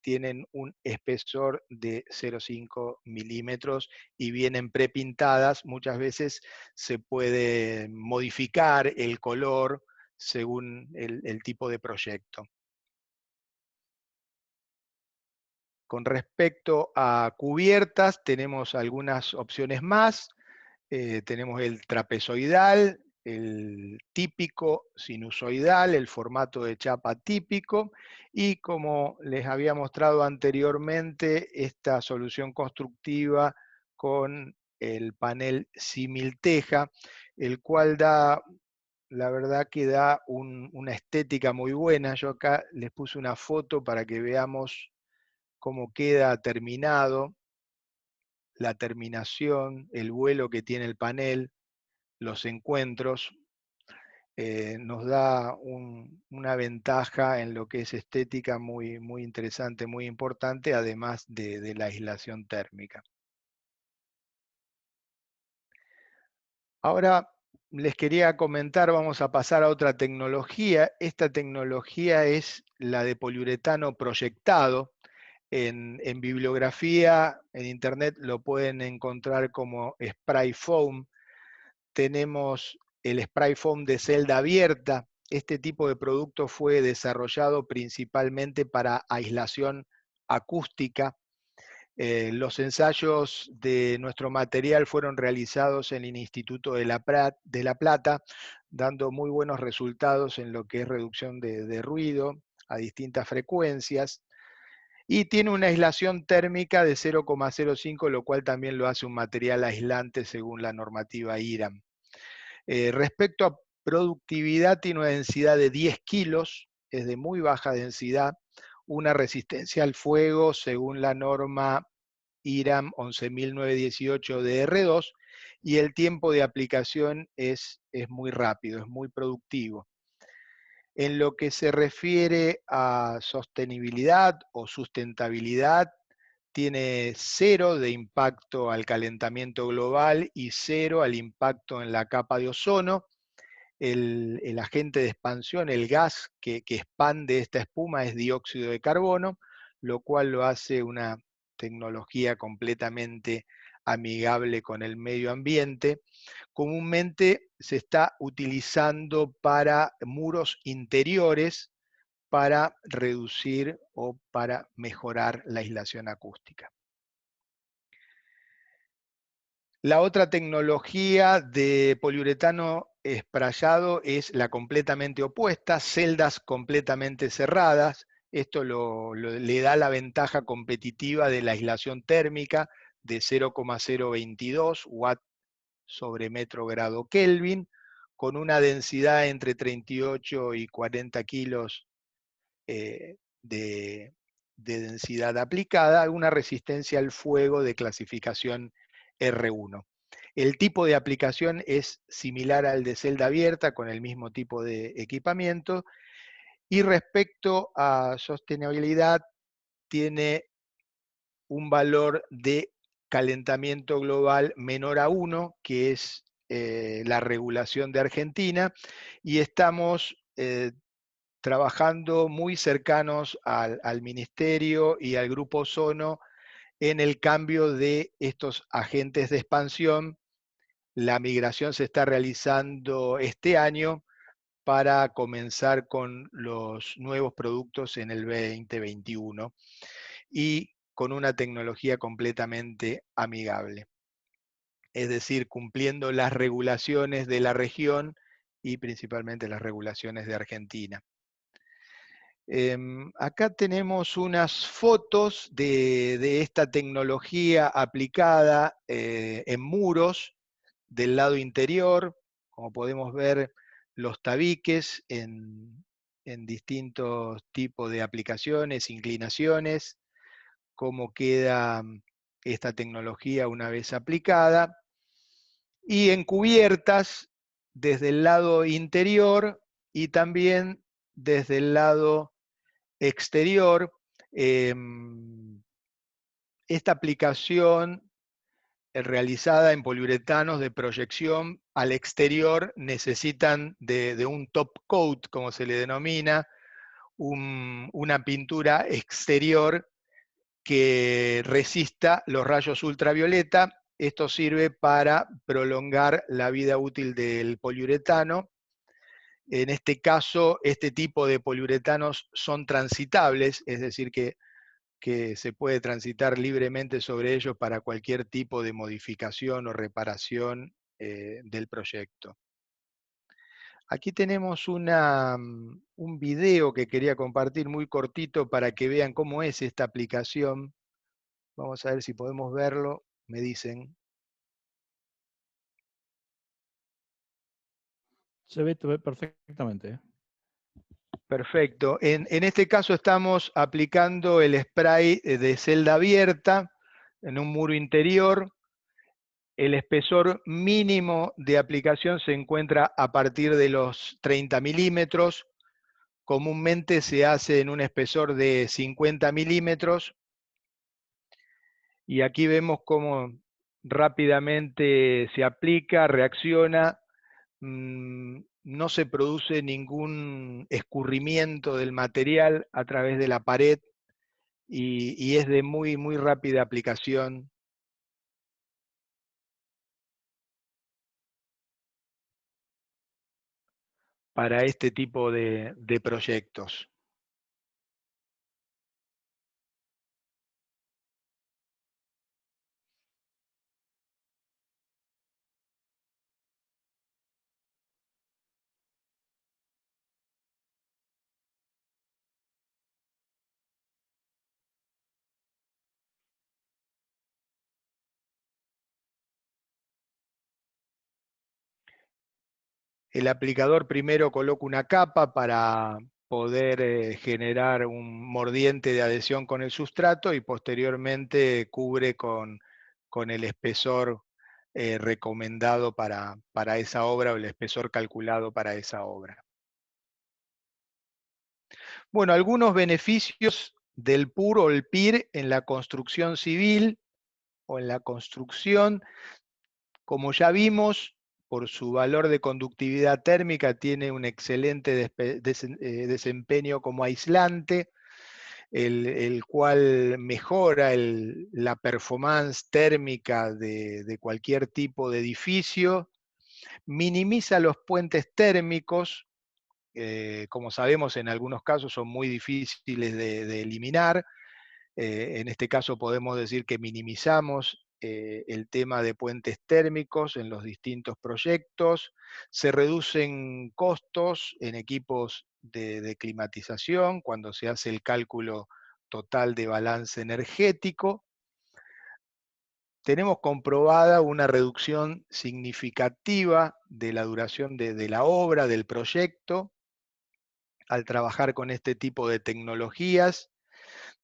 tienen un espesor de 0,5 milímetros y vienen prepintadas. Muchas veces se puede modificar el color según el tipo de proyecto. Con respecto a cubiertas, tenemos algunas opciones más. Tenemos el trapezoidal, el típico sinusoidal, el formato de chapa típico, y como les había mostrado anteriormente, esta solución constructiva con el panel símil teja, el cual da, la verdad que da una estética muy buena. Yo acá les puse una foto para que veamos cómo queda terminado, la terminación, el vuelo que tiene el panel, los encuentros. Nos da una ventaja en lo que es estética muy, muy interesante, muy importante, además de la aislación térmica. Ahora les quería comentar, vamos a pasar a otra tecnología. Esta tecnología es la de poliuretano proyectado. En bibliografía, en internet lo pueden encontrar como spray foam. Tenemos el spray foam de celda abierta. Este tipo de producto fue desarrollado principalmente para aislación acústica. Los ensayos de nuestro material fueron realizados en el Instituto de La Plata, dando muy buenos resultados en lo que es reducción de ruido a distintas frecuencias. Y tiene una aislación térmica de 0,05, lo cual también lo hace un material aislante según la normativa IRAM. Respecto a productividad, tiene una densidad de 10 kilos, es de muy baja densidad, una resistencia al fuego según la norma IRAM 11918 de R2, y el tiempo de aplicación es muy rápido, es muy productivo. En lo que se refiere a sostenibilidad o sustentabilidad, tiene 0 de impacto al calentamiento global y 0 al impacto en la capa de ozono. El agente de expansión, el gas que expande esta espuma, es dióxido de carbono, lo cual lo hace una tecnología completamente amigable con el medio ambiente. Comúnmente se está utilizando para muros interiores para reducir o para mejorar la aislación acústica. La otra tecnología de poliuretano esprayado es la completamente opuesta, celdas completamente cerradas. Esto le da la ventaja competitiva de la aislación térmica de 0,022 watts sobre metro grado Kelvin, con una densidad entre 38 y 40 kilos de densidad aplicada, una resistencia al fuego de clasificación R1. El tipo de aplicación es similar al de celda abierta, con el mismo tipo de equipamiento, y respecto a sostenibilidad, tiene un valor de calentamiento global menor a 1, que es la regulación de Argentina, y estamos trabajando muy cercanos al Ministerio y al Grupo Ozono en el cambio de estos agentes de expansión. La migración se está realizando este año para comenzar con los nuevos productos en el 2021 y con una tecnología completamente amigable. Es decir, cumpliendo las regulaciones de la región y principalmente las regulaciones de Argentina. Acá tenemos unas fotos de esta tecnología aplicada en muros del lado interior. Como podemos ver, los tabiques en distintos tipos de aplicaciones, inclinaciones, cómo queda esta tecnología una vez aplicada. Y en cubiertas desde el lado interior y también desde el lado exterior. Esta aplicación realizada en poliuretanos de proyección al exterior necesitan de un top coat, como se le denomina, una pintura exterior que resista los rayos ultravioleta. Esto sirve para prolongar la vida útil del poliuretano. En este caso, este tipo de poliuretanos son transitables, es decir, que se puede transitar libremente sobre ellos para cualquier tipo de modificación o reparación del proyecto. Aquí tenemos un video que quería compartir muy cortito para que vean cómo es esta aplicación. Vamos a ver si podemos verlo, me dicen. Se ve perfectamente. Perfecto. En este caso estamos aplicando el spray de celda abierta en un muro interior. El espesor mínimo de aplicación se encuentra a partir de los 30 milímetros. Comúnmente se hace en un espesor de 50 milímetros. Y aquí vemos cómo rápidamente se aplica, reacciona. No se produce ningún escurrimiento del material a través de la pared y es de muy, muy rápida aplicación. Para este tipo de proyectos. El aplicador primero coloca una capa para poder generar un mordiente de adhesión con el sustrato y posteriormente cubre con el espesor recomendado para esa obra o el espesor calculado para esa obra. Bueno, algunos beneficios del PUR o el PIR en la construcción civil o en la construcción. Como ya vimos, por su valor de conductividad térmica tiene un excelente desempeño como aislante, el cual mejora la performance térmica de cualquier tipo de edificio, minimiza los puentes térmicos. Como sabemos, en algunos casos son muy difíciles de eliminar. En este caso podemos decir que minimizamos el tema de puentes térmicos en los distintos proyectos. Se reducen costos en equipos de climatización cuando se hace el cálculo total de balance energético. Tenemos comprobada una reducción significativa de la duración de la obra, del proyecto, al trabajar con este tipo de tecnologías.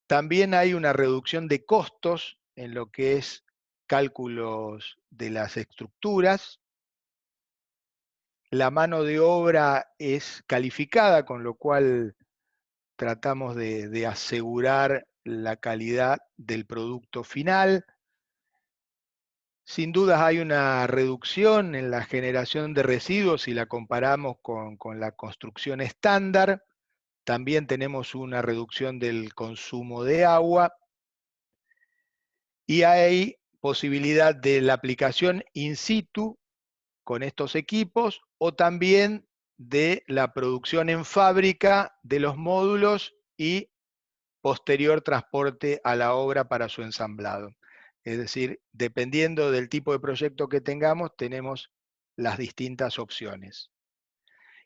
También hay una reducción de costos en lo que es cálculos de las estructuras. La mano de obra es calificada, con lo cual tratamos de asegurar la calidad del producto final. Sin dudas hay una reducción en la generación de residuos si la comparamos con la construcción estándar. También tenemos una reducción del consumo de agua. Y hay posibilidad de la aplicación in situ con estos equipos o también de la producción en fábrica de los módulos y posterior transporte a la obra para su ensamblado. Es decir, dependiendo del tipo de proyecto que tengamos, tenemos las distintas opciones.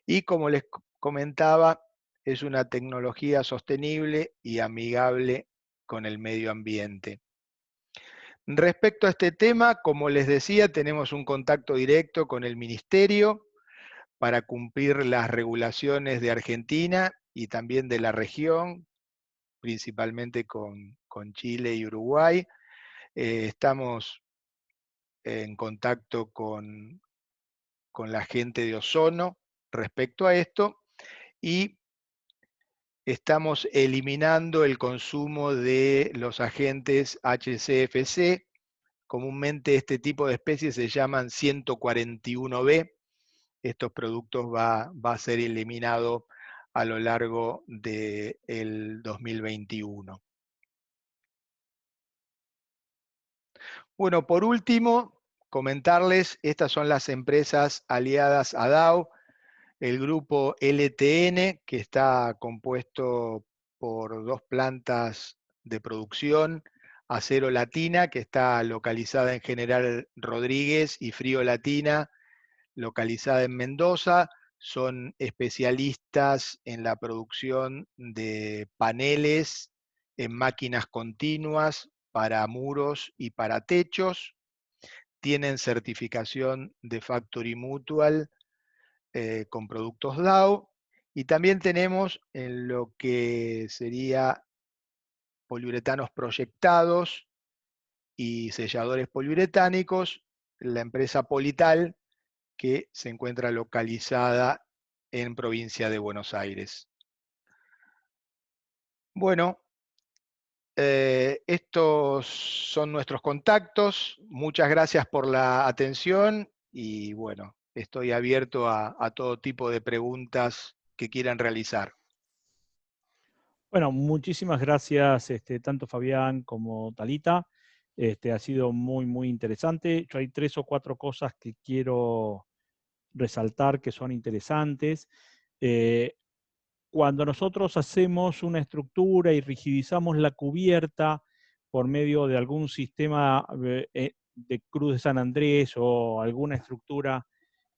Y como les comentaba, es una tecnología sostenible y amigable con el medio ambiente. Respecto a este tema, como les decía, tenemos un contacto directo con el Ministerio para cumplir las regulaciones de Argentina y también de la región, principalmente con Chile y Uruguay. Estamos en contacto con la gente de Ozono respecto a esto y estamos eliminando el consumo de los agentes HCFC. Comúnmente este tipo de especies se llaman 141B. Estos productos va a ser eliminado a lo largo del 2021. Bueno, por último, comentarles, estas son las empresas aliadas a Dow, el grupo LTN, que está compuesto por 2 plantas de producción, Acero Latina, que está localizada en General Rodríguez, y Frío Latina, localizada en Mendoza. Son especialistas en la producción de paneles en máquinas continuas para muros y para techos. Tienen certificación de Factory Mutual con productos Dow. Y también tenemos en lo que sería poliuretanos proyectados y selladores poliuretánicos, la empresa Polital, que se encuentra localizada en provincia de Buenos Aires. Bueno, estos son nuestros contactos. Muchas gracias por la atención y bueno, estoy abierto a todo tipo de preguntas que quieran realizar. Bueno, muchísimas gracias, tanto Fabián como Talita. Ha sido muy, muy interesante. Yo hay 3 o 4 cosas que quiero resaltar que son interesantes. Cuando nosotros hacemos una estructura y rigidizamos la cubierta por medio de algún sistema de Cruz de San Andrés o alguna estructura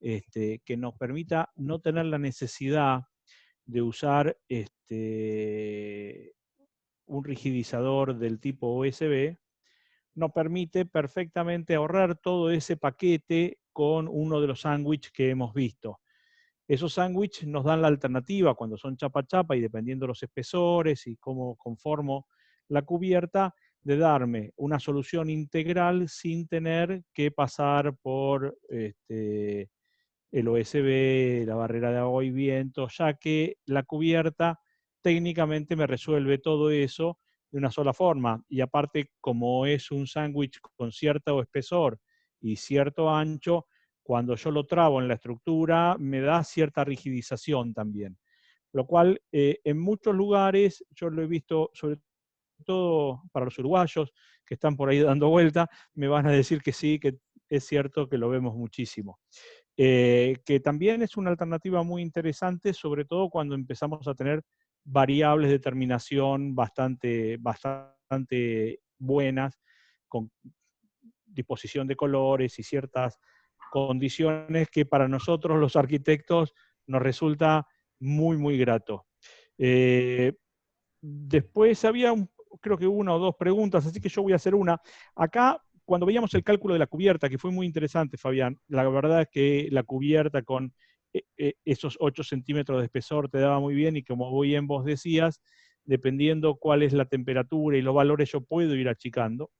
que nos permita no tener la necesidad de usar un rigidizador del tipo USB, nos permite perfectamente ahorrar todo ese paquete con uno de los sándwiches que hemos visto. Esos sándwiches nos dan la alternativa cuando son chapa chapa y dependiendo de los espesores y cómo conformo la cubierta, de darme una solución integral sin tener que pasar por el OSB, la barrera de agua y viento, ya que la cubierta técnicamente me resuelve todo eso de una sola forma. Y aparte, como es un sándwich con cierto espesor y cierto ancho, cuando yo lo trabo en la estructura, me da cierta rigidización también. Lo cual, en muchos lugares, yo lo he visto, sobre todo para los uruguayos que están por ahí dando vuelta, me van a decir que sí, que es cierto que lo vemos muchísimo. Que también es una alternativa muy interesante, sobre todo cuando empezamos a tener variables de terminación bastante buenas, con disposición de colores y ciertas condiciones que para nosotros los arquitectos nos resulta muy, muy grato. Después había, creo que 1 o 2 preguntas, así que yo voy a hacer una. Acá, cuando veíamos el cálculo de la cubierta, que fue muy interesante, Fabián, la verdad es que la cubierta con esos 8 centímetros de espesor te daba muy bien y como bien vos decías, dependiendo cuál es la temperatura y los valores, yo puedo ir achicando.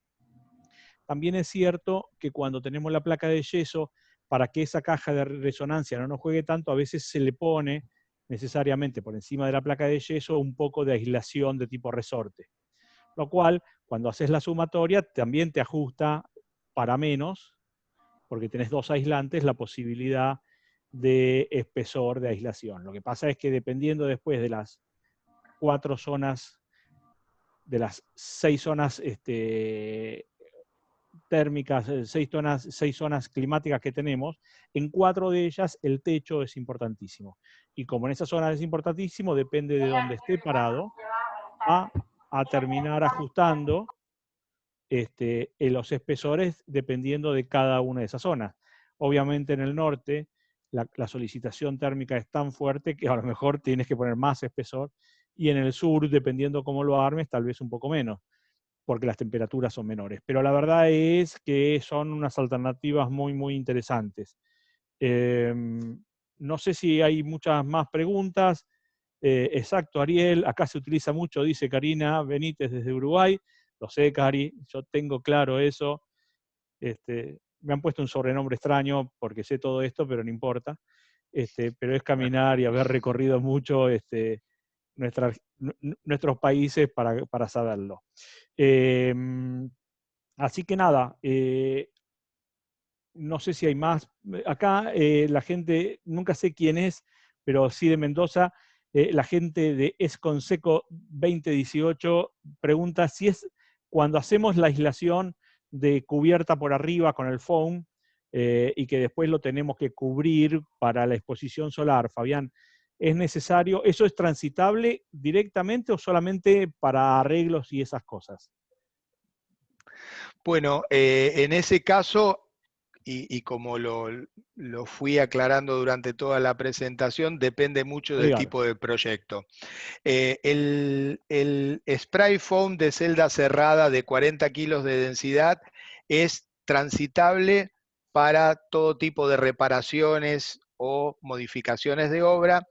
También es cierto que cuando tenemos la placa de yeso, para que esa caja de resonancia no nos juegue tanto, a veces se le pone necesariamente por encima de la placa de yeso un poco de aislación de tipo resorte. Lo cual, cuando haces la sumatoria, también te ajusta para menos, porque tenés 2 aislantes, la posibilidad de espesor de aislación. Lo que pasa es que dependiendo después de las 4 zonas, de las 6 zonas térmicas, 6 zonas climáticas que tenemos, en 4 de ellas el techo es importantísimo. Y como en esa zona es importantísimo, depende de dónde esté parado, a terminar ajustando los espesores dependiendo de cada una de esas zonas. Obviamente en el norte la solicitación térmica es tan fuerte que a lo mejor tienes que poner más espesor, y en el sur, dependiendo cómo lo armes, tal vez un poco menos, porque las temperaturas son menores. Pero la verdad es que son unas alternativas muy, muy interesantes. No sé si hay muchas más preguntas. Exacto, Ariel, acá se utiliza mucho, dice Karina Benítez desde Uruguay. Lo sé, Cari, yo tengo claro eso. Me han puesto un sobrenombre extraño porque sé todo esto, pero no importa. Pero es caminar y haber recorrido mucho nuestros países para saberlo. Así que nada, no sé si hay más. Acá la gente, nunca sé quién es, pero sí de Mendoza, la gente de Esconseco 2018 pregunta si es cuando hacemos la aislación de cubierta por arriba con el foam y que después lo tenemos que cubrir para la exposición solar. Fabián, ¿es necesario? ¿Eso es transitable directamente o solamente para arreglos y esas cosas? Bueno, en ese caso, y como lo fui aclarando durante toda la presentación, depende mucho del Edgardo. tipo de proyecto. El spray foam de celda cerrada de 40 kilos de densidad es transitable para todo tipo de reparaciones o modificaciones de obra.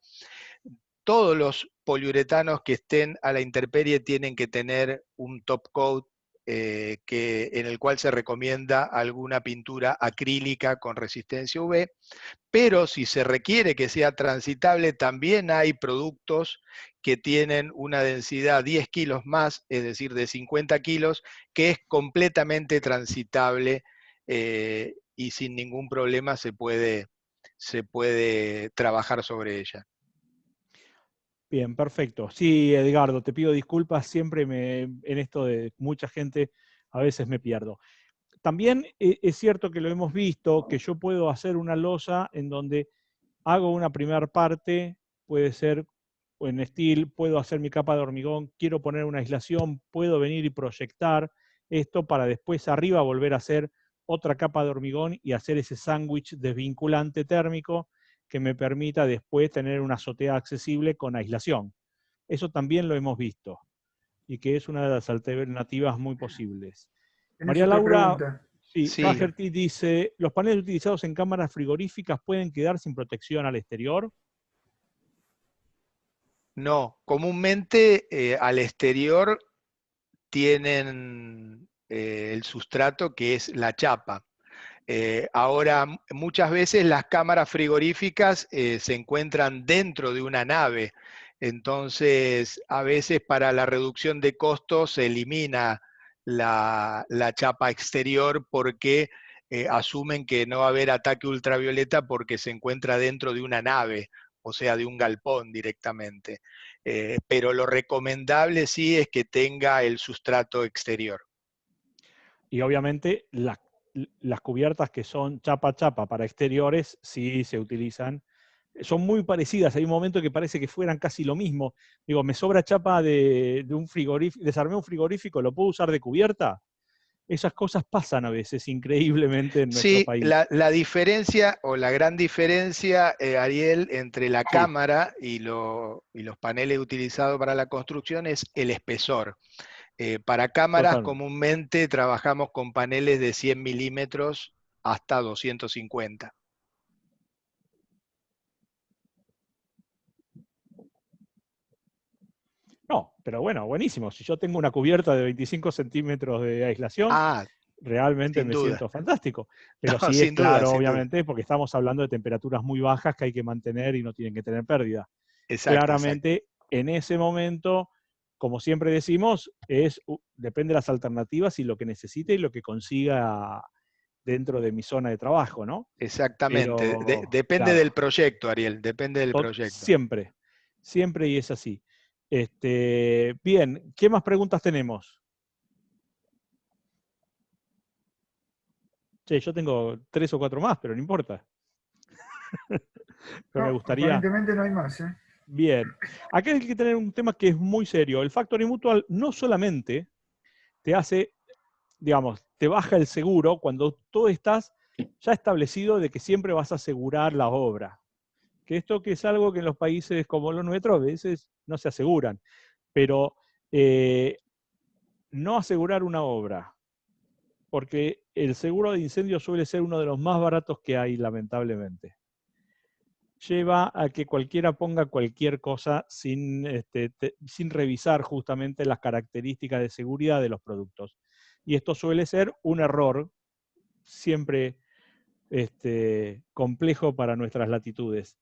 Todos los poliuretanos que estén a la intemperie tienen que tener un top coat en el cual se recomienda alguna pintura acrílica con resistencia UV, pero si se requiere que sea transitable, también hay productos que tienen una densidad 10 kilos más, es decir, de 50 kilos, que es completamente transitable y sin ningún problema se puede trabajar sobre ella. Bien, perfecto. Sí, Edgardo, te pido disculpas, siempre en esto de mucha gente a veces me pierdo. También es cierto que lo hemos visto, que yo puedo hacer una losa en donde hago una primera parte, puede ser en steel, puedo hacer mi capa de hormigón, quiero poner una aislación, puedo venir y proyectar esto para después arriba volver a hacer otra capa de hormigón y hacer ese sándwich desvinculante térmico que me permita después tener una azotea accesible con aislación. Eso también lo hemos visto y que es una de las alternativas muy posibles. ¿Tienes María otra Laura, pregunta? sí, Sí. Cafferty dice, ¿los paneles utilizados en cámaras frigoríficas pueden quedar sin protección al exterior? No, comúnmente al exterior tienen el sustrato que es la chapa. Ahora, muchas veces las cámaras frigoríficas se encuentran dentro de una nave, entonces a veces para la reducción de costos se elimina la chapa exterior porque asumen que no va a haber ataque ultravioleta porque se encuentra dentro de una nave, o sea, de un galpón directamente. Pero lo recomendable sí es que tenga el sustrato exterior. Y obviamente las cubiertas que son chapa-chapa para exteriores sí se utilizan. Son muy parecidas, hay un momento que parece que fueran casi lo mismo. Digo, me sobra chapa de un frigorífico, desarmé un frigorífico, ¿lo puedo usar de cubierta? Esas cosas pasan a veces increíblemente en nuestro Sí, país. la diferencia o la gran diferencia, Ariel, entre la Sí. cámara y los paneles utilizados para la construcción es el espesor. Para cámaras Totalmente. comúnmente trabajamos con paneles de 100 milímetros hasta 250. No, pero bueno, buenísimo. Si yo tengo una cubierta de 25 centímetros de aislación, Ah, realmente sin me duda. siento fantástico. Pero No, sí es sin duda, claro, sin duda. obviamente, porque estamos hablando de temperaturas muy bajas que hay que mantener y no tienen que tener pérdida. Exacto, exacto. Claramente, en ese momento, como siempre decimos, depende de las alternativas y lo que necesite y lo que consiga dentro de mi zona de trabajo, ¿no? Exactamente. Pero, Depende claro, del proyecto, Ariel, depende del proyecto. siempre, siempre y es así. Bien, ¿qué más preguntas tenemos? Che, yo tengo 3 o 4 más, pero no importa. Pero me No, gustaría... aparentemente no hay más, ¿eh? Bien. Acá hay que tener un tema que es muy serio. El Factory Mutual no solamente te hace, digamos, te baja el seguro cuando tú estás ya establecido de que siempre vas a asegurar la obra. Que esto que es algo que en los países como los nuestros a veces no se aseguran. Pero no asegurar una obra, porque el seguro de incendio suele ser uno de los más baratos que hay, lamentablemente, lleva a que cualquiera ponga cualquier cosa sin revisar justamente las características de seguridad de los productos. Y esto suele ser un error siempre complejo para nuestras latitudes.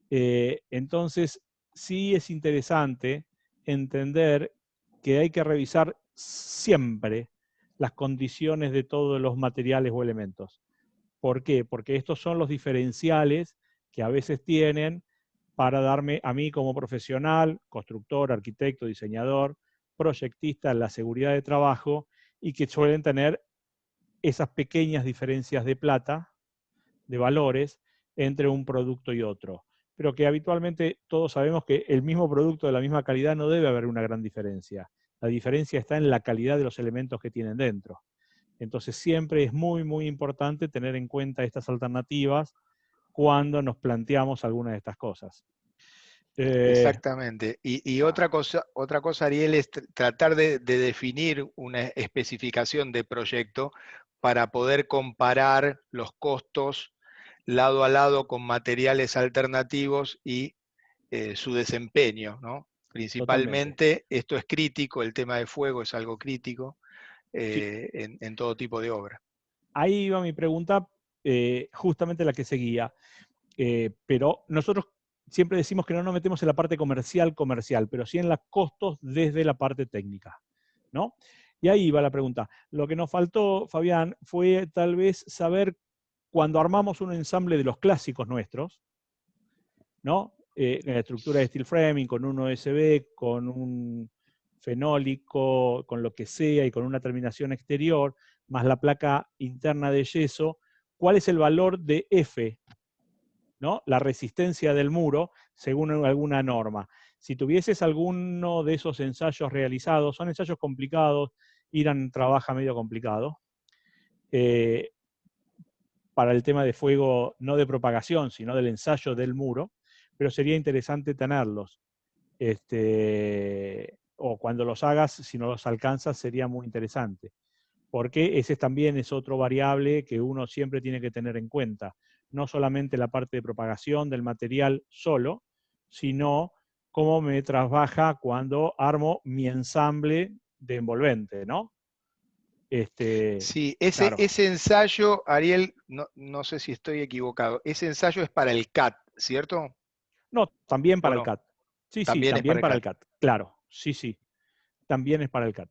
Entonces, sí es interesante entender que hay que revisar siempre las condiciones de todos los materiales o elementos. ¿Por qué? Porque estos son los diferenciales que a veces tienen para darme a mí como profesional, constructor, arquitecto, diseñador, proyectista en la seguridad de trabajo, y que suelen tener esas pequeñas diferencias de plata, de valores, entre un producto y otro. Pero que habitualmente todos sabemos que el mismo producto de la misma calidad no debe haber una gran diferencia. La diferencia está en la calidad de los elementos que tienen dentro. Entonces siempre es muy, muy importante tener en cuenta estas alternativas cuando nos planteamos alguna de estas cosas. Exactamente. Y otra cosa, Ariel, es tratar de definir una especificación de proyecto para poder comparar los costos lado a lado con materiales alternativos y su desempeño, ¿no? Principalmente, esto es crítico, el tema de fuego es algo crítico Sí. en todo tipo de obra. Ahí iba mi pregunta, justamente la que seguía. Pero nosotros siempre decimos que no nos metemos en la parte comercial, pero sí en los costos desde la parte técnica, ¿no? Y ahí va la pregunta. Lo que nos faltó, Fabián, fue tal vez saber cuando armamos un ensamble de los clásicos nuestros, ¿no? En la estructura de steel framing, con un OSB, con un fenólico, con lo que sea, y con una terminación exterior, más la placa interna de yeso, ¿cuál es el valor de F, ¿no? La resistencia del muro, según alguna norma? Si tuvieses alguno de esos ensayos realizados, son ensayos complicados, Irán trabaja medio complicado, para el tema de fuego, no de propagación, sino del ensayo del muro, pero sería interesante tenerlos. O cuando los hagas, si no los alcanzas, sería muy interesante. Porque ese también es otro variable que uno siempre tiene que tener en cuenta. No solamente la parte de propagación del material solo, sino cómo me trabaja cuando armo mi ensamble de envolvente, ¿no? Sí, Claro. ese ensayo, Ariel, no sé si estoy equivocado, ese ensayo es para el CAT, ¿cierto? No, también para ¿O el no? CAT. Sí, También es también para el para el CAT. CAT. Claro, sí. También es para el CAT.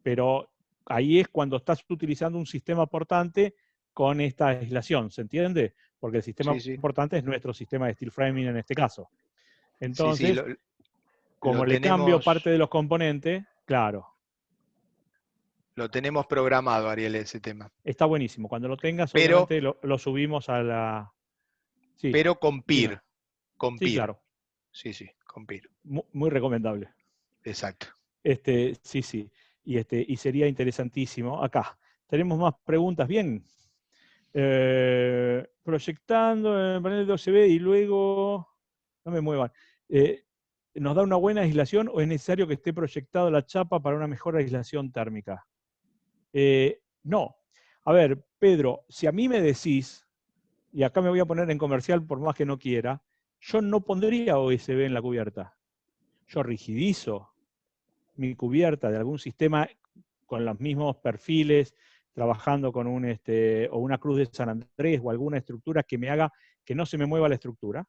Pero ahí es cuando estás utilizando un sistema portante con esta aislación, ¿se entiende? Porque el sistema Sí, sí. portante es nuestro sistema de steel framing en este caso. Sí, Entonces, como lo le cambio parte tenemos, de los componentes, claro, lo tenemos programado, Ariel, ese tema. está buenísimo. Cuando lo tengas, Pero, obviamente lo subimos a la... Sí, pero con dime. PIR. Con Sí, PIR. claro. Sí, con PIR. Muy recomendable. Exacto. Sí. Y sería interesantísimo. Acá, tenemos más preguntas. Bien. Proyectando el panel de OCB y luego... No me muevan. ¿Nos da una buena aislación o es necesario que esté proyectada la chapa para una mejor aislación térmica? No. A ver, Pedro, si a mí me decís, y acá me voy a poner en comercial por más que no quiera, yo no pondría OSB en la cubierta. Yo rigidizo mi cubierta de algún sistema con los mismos perfiles, trabajando con o una cruz de San Andrés o alguna estructura que me haga que no se me mueva la estructura,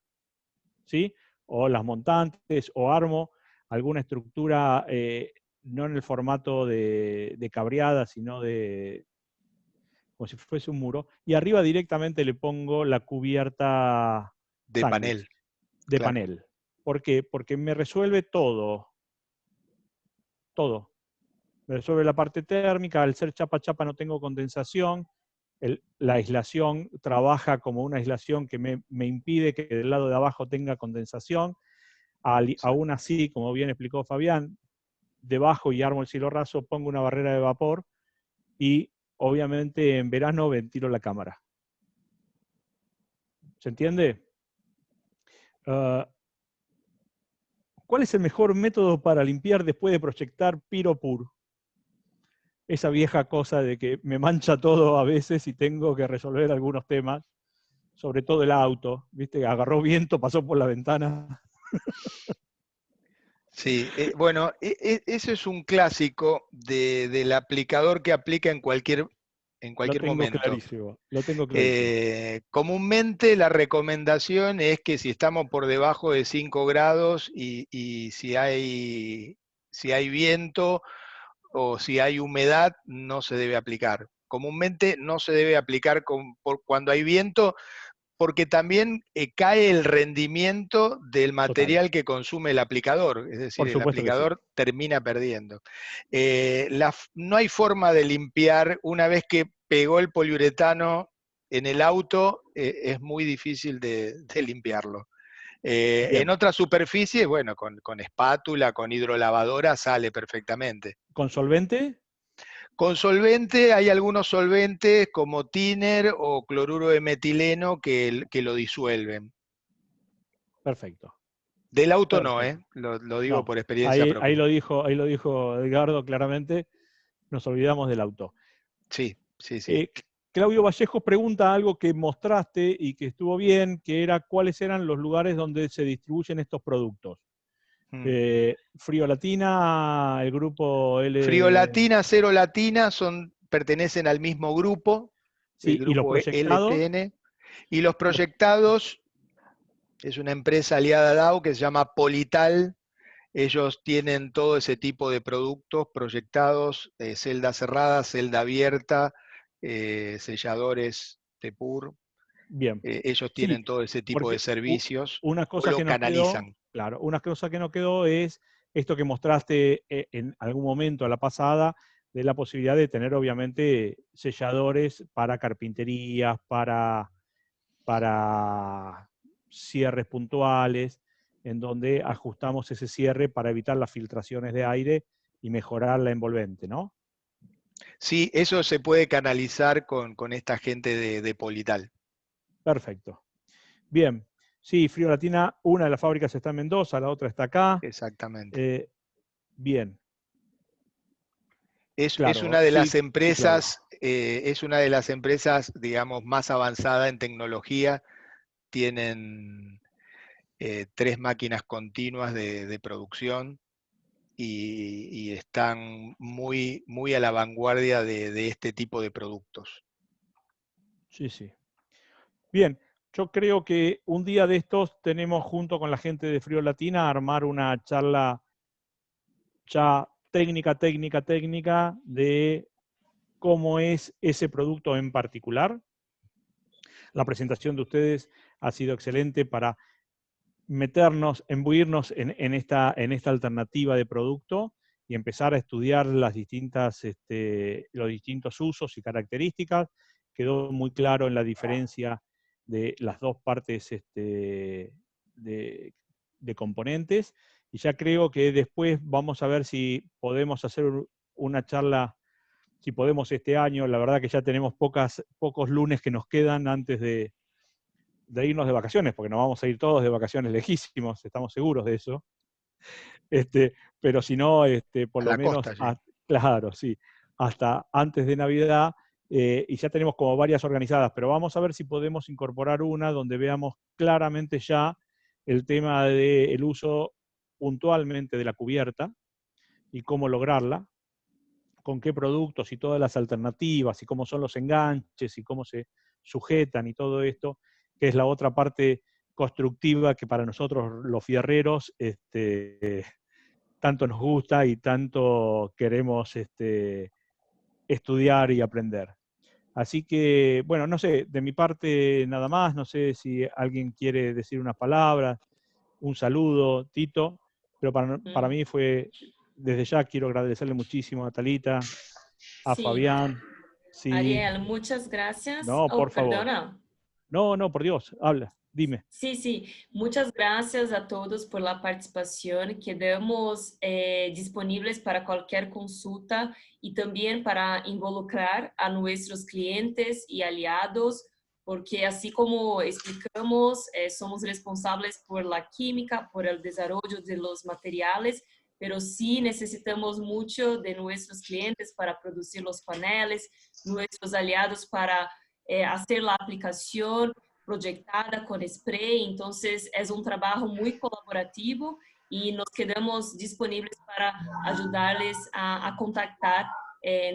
¿sí? O las montantes, o armo alguna estructura no en el formato de cabreada, sino como si fuese un muro, y arriba directamente le pongo la cubierta De sándwich, panel. de Claro. panel. ¿Por qué? Porque me resuelve todo. Me resuelve la parte térmica, al ser chapa no tengo condensación, la aislación trabaja como una aislación que me impide que del lado de abajo tenga condensación. Aún así, como bien explicó Fabián, debajo y armo el cielo raso, pongo una barrera de vapor y obviamente en verano ventilo la cámara. ¿Se entiende? ¿Cuál es el mejor método para limpiar después de proyectar PyroPur? Esa vieja cosa de que me mancha todo a veces y tengo que resolver algunos temas, sobre todo el auto, ¿viste? Agarró viento, pasó por la ventana. Sí, bueno, eso es un clásico del aplicador que aplica en cualquier Lo tengo momento. clarísimo, lo tengo clarísimo. Comúnmente la recomendación es que si estamos por debajo de 5 grados y si hay viento o si hay humedad, no se debe aplicar. Comúnmente no se debe aplicar cuando hay viento, porque también cae el rendimiento del material Total. que consume el aplicador, es decir, Por el supuesto que sí. aplicador termina perdiendo. No hay forma de limpiar una vez que pegó el poliuretano en el auto, es muy difícil de limpiarlo. En otras superficies, bueno, con espátula, con hidrolavadora sale perfectamente. ¿Con solvente? Con solvente hay algunos solventes como thinner o cloruro de metileno que lo disuelven. Perfecto. Del auto Perfecto. no, lo digo No, por experiencia ahí propia. lo dijo Edgardo claramente, nos olvidamos del auto. Sí, sí, sí. Claudio Vallejos pregunta algo que mostraste y que estuvo bien, que era cuáles eran los lugares donde se distribuyen estos productos. Frío Latina, el grupo L... Friolatina, Cero Latina pertenecen al mismo grupo, el Sí, y los grupo proyectados. LTN, y los proyectados es una empresa aliada a Dow que se llama Polital. Ellos tienen todo ese tipo de productos proyectados, celda cerrada, celda abierta, selladores TEPUR. Bien. Ellos Sí, tienen todo ese tipo de porque servicios una o cosa lo que nos quedó, canalizan. claro, una cosa que nos quedó es esto que mostraste en algún momento a la pasada, de la posibilidad de tener obviamente selladores para carpinterías, para cierres puntuales, en donde ajustamos ese cierre para evitar las filtraciones de aire y mejorar la envolvente, ¿no? Sí, eso se puede canalizar con esta gente de Polital. Perfecto. Bien. Sí, Frío Latina, una de las fábricas está en Mendoza, la otra está acá. Exactamente. Bien. Es Claro, una de sí, las sí, Claudio. empresas, digamos, más avanzada en tecnología. Tienen 3 máquinas continuas de producción y están muy, muy a la vanguardia de este tipo de productos. Sí, sí. Bien, yo creo que un día de estos tenemos junto con la gente de Frío Latina a armar una charla ya técnica de cómo es ese producto en particular. La presentación de ustedes ha sido excelente para meternos, embuirnos en esta alternativa de producto y empezar a estudiar los distintos usos y características. Quedó muy claro en la diferencia de las dos partes de componentes, y ya creo que después vamos a ver si podemos hacer una charla, si podemos este año. La verdad que ya tenemos pocos lunes que nos quedan antes de irnos de vacaciones, porque nos vamos a ir todos de vacaciones lejísimos, estamos seguros de eso. Pero si no, por A lo la menos, costa, sí. claro, sí, hasta antes de Navidad, y ya tenemos como varias organizadas, pero vamos a ver si podemos incorporar una donde veamos claramente ya el tema del uso puntualmente de la cubierta y cómo lograrla, con qué productos y todas las alternativas y cómo son los enganches y cómo se sujetan y todo esto, que es la otra parte constructiva que para nosotros los fierreros tanto nos gusta y tanto queremos estudiar y aprender. Así que, bueno, no sé, de mi parte nada más, no sé si alguien quiere decir unas palabras, un saludo, Tito, pero para mí fue, desde ya quiero agradecerle muchísimo a Talita, a Sí. Fabián. Sí. Ariel, muchas gracias. No, por favor. Perdona. No, por Dios, habla, dime. Sí, muchas gracias a todos por la participación. Quedamos disponibles para cualquier consulta y también para involucrar a nuestros clientes y aliados, porque así como explicamos, somos responsables por la química, por el desarrollo de los materiales, pero sí necesitamos mucho de nuestros clientes para producir los paneles, nuestros aliados para hacer la aplicación proyectada con spray. Entonces es un trabajo muy colaborativo y nos quedamos disponibles para ayudarles a contactar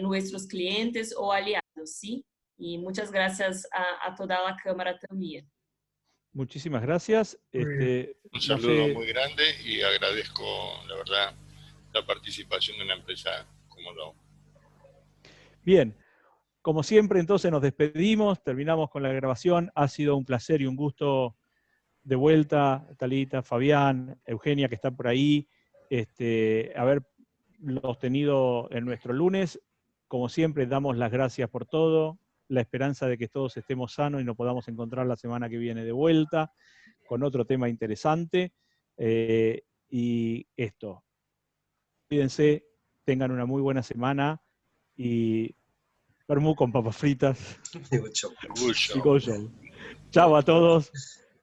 nuestros clientes o aliados, ¿sí? Y muchas gracias a toda la Cámara también. Muchísimas gracias. Un saludo muy grande y agradezco, la verdad, la participación de una empresa como Dow. Bien, como siempre, entonces nos despedimos, terminamos con la grabación. Ha sido un placer y un gusto de vuelta, Talita, Fabián, Eugenia, que está por ahí, haberlos tenido en nuestro lunes. Como siempre, damos las gracias por todo, la esperanza de que todos estemos sanos y nos podamos encontrar la semana que viene de vuelta con otro tema interesante. Y esto, cuídense, tengan una muy buena semana y vermú con papas fritas. Y goyo. Chao a todos.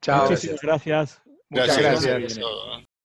Chao. Muchísimas gracias. Muchas Gracias gracias. a todos.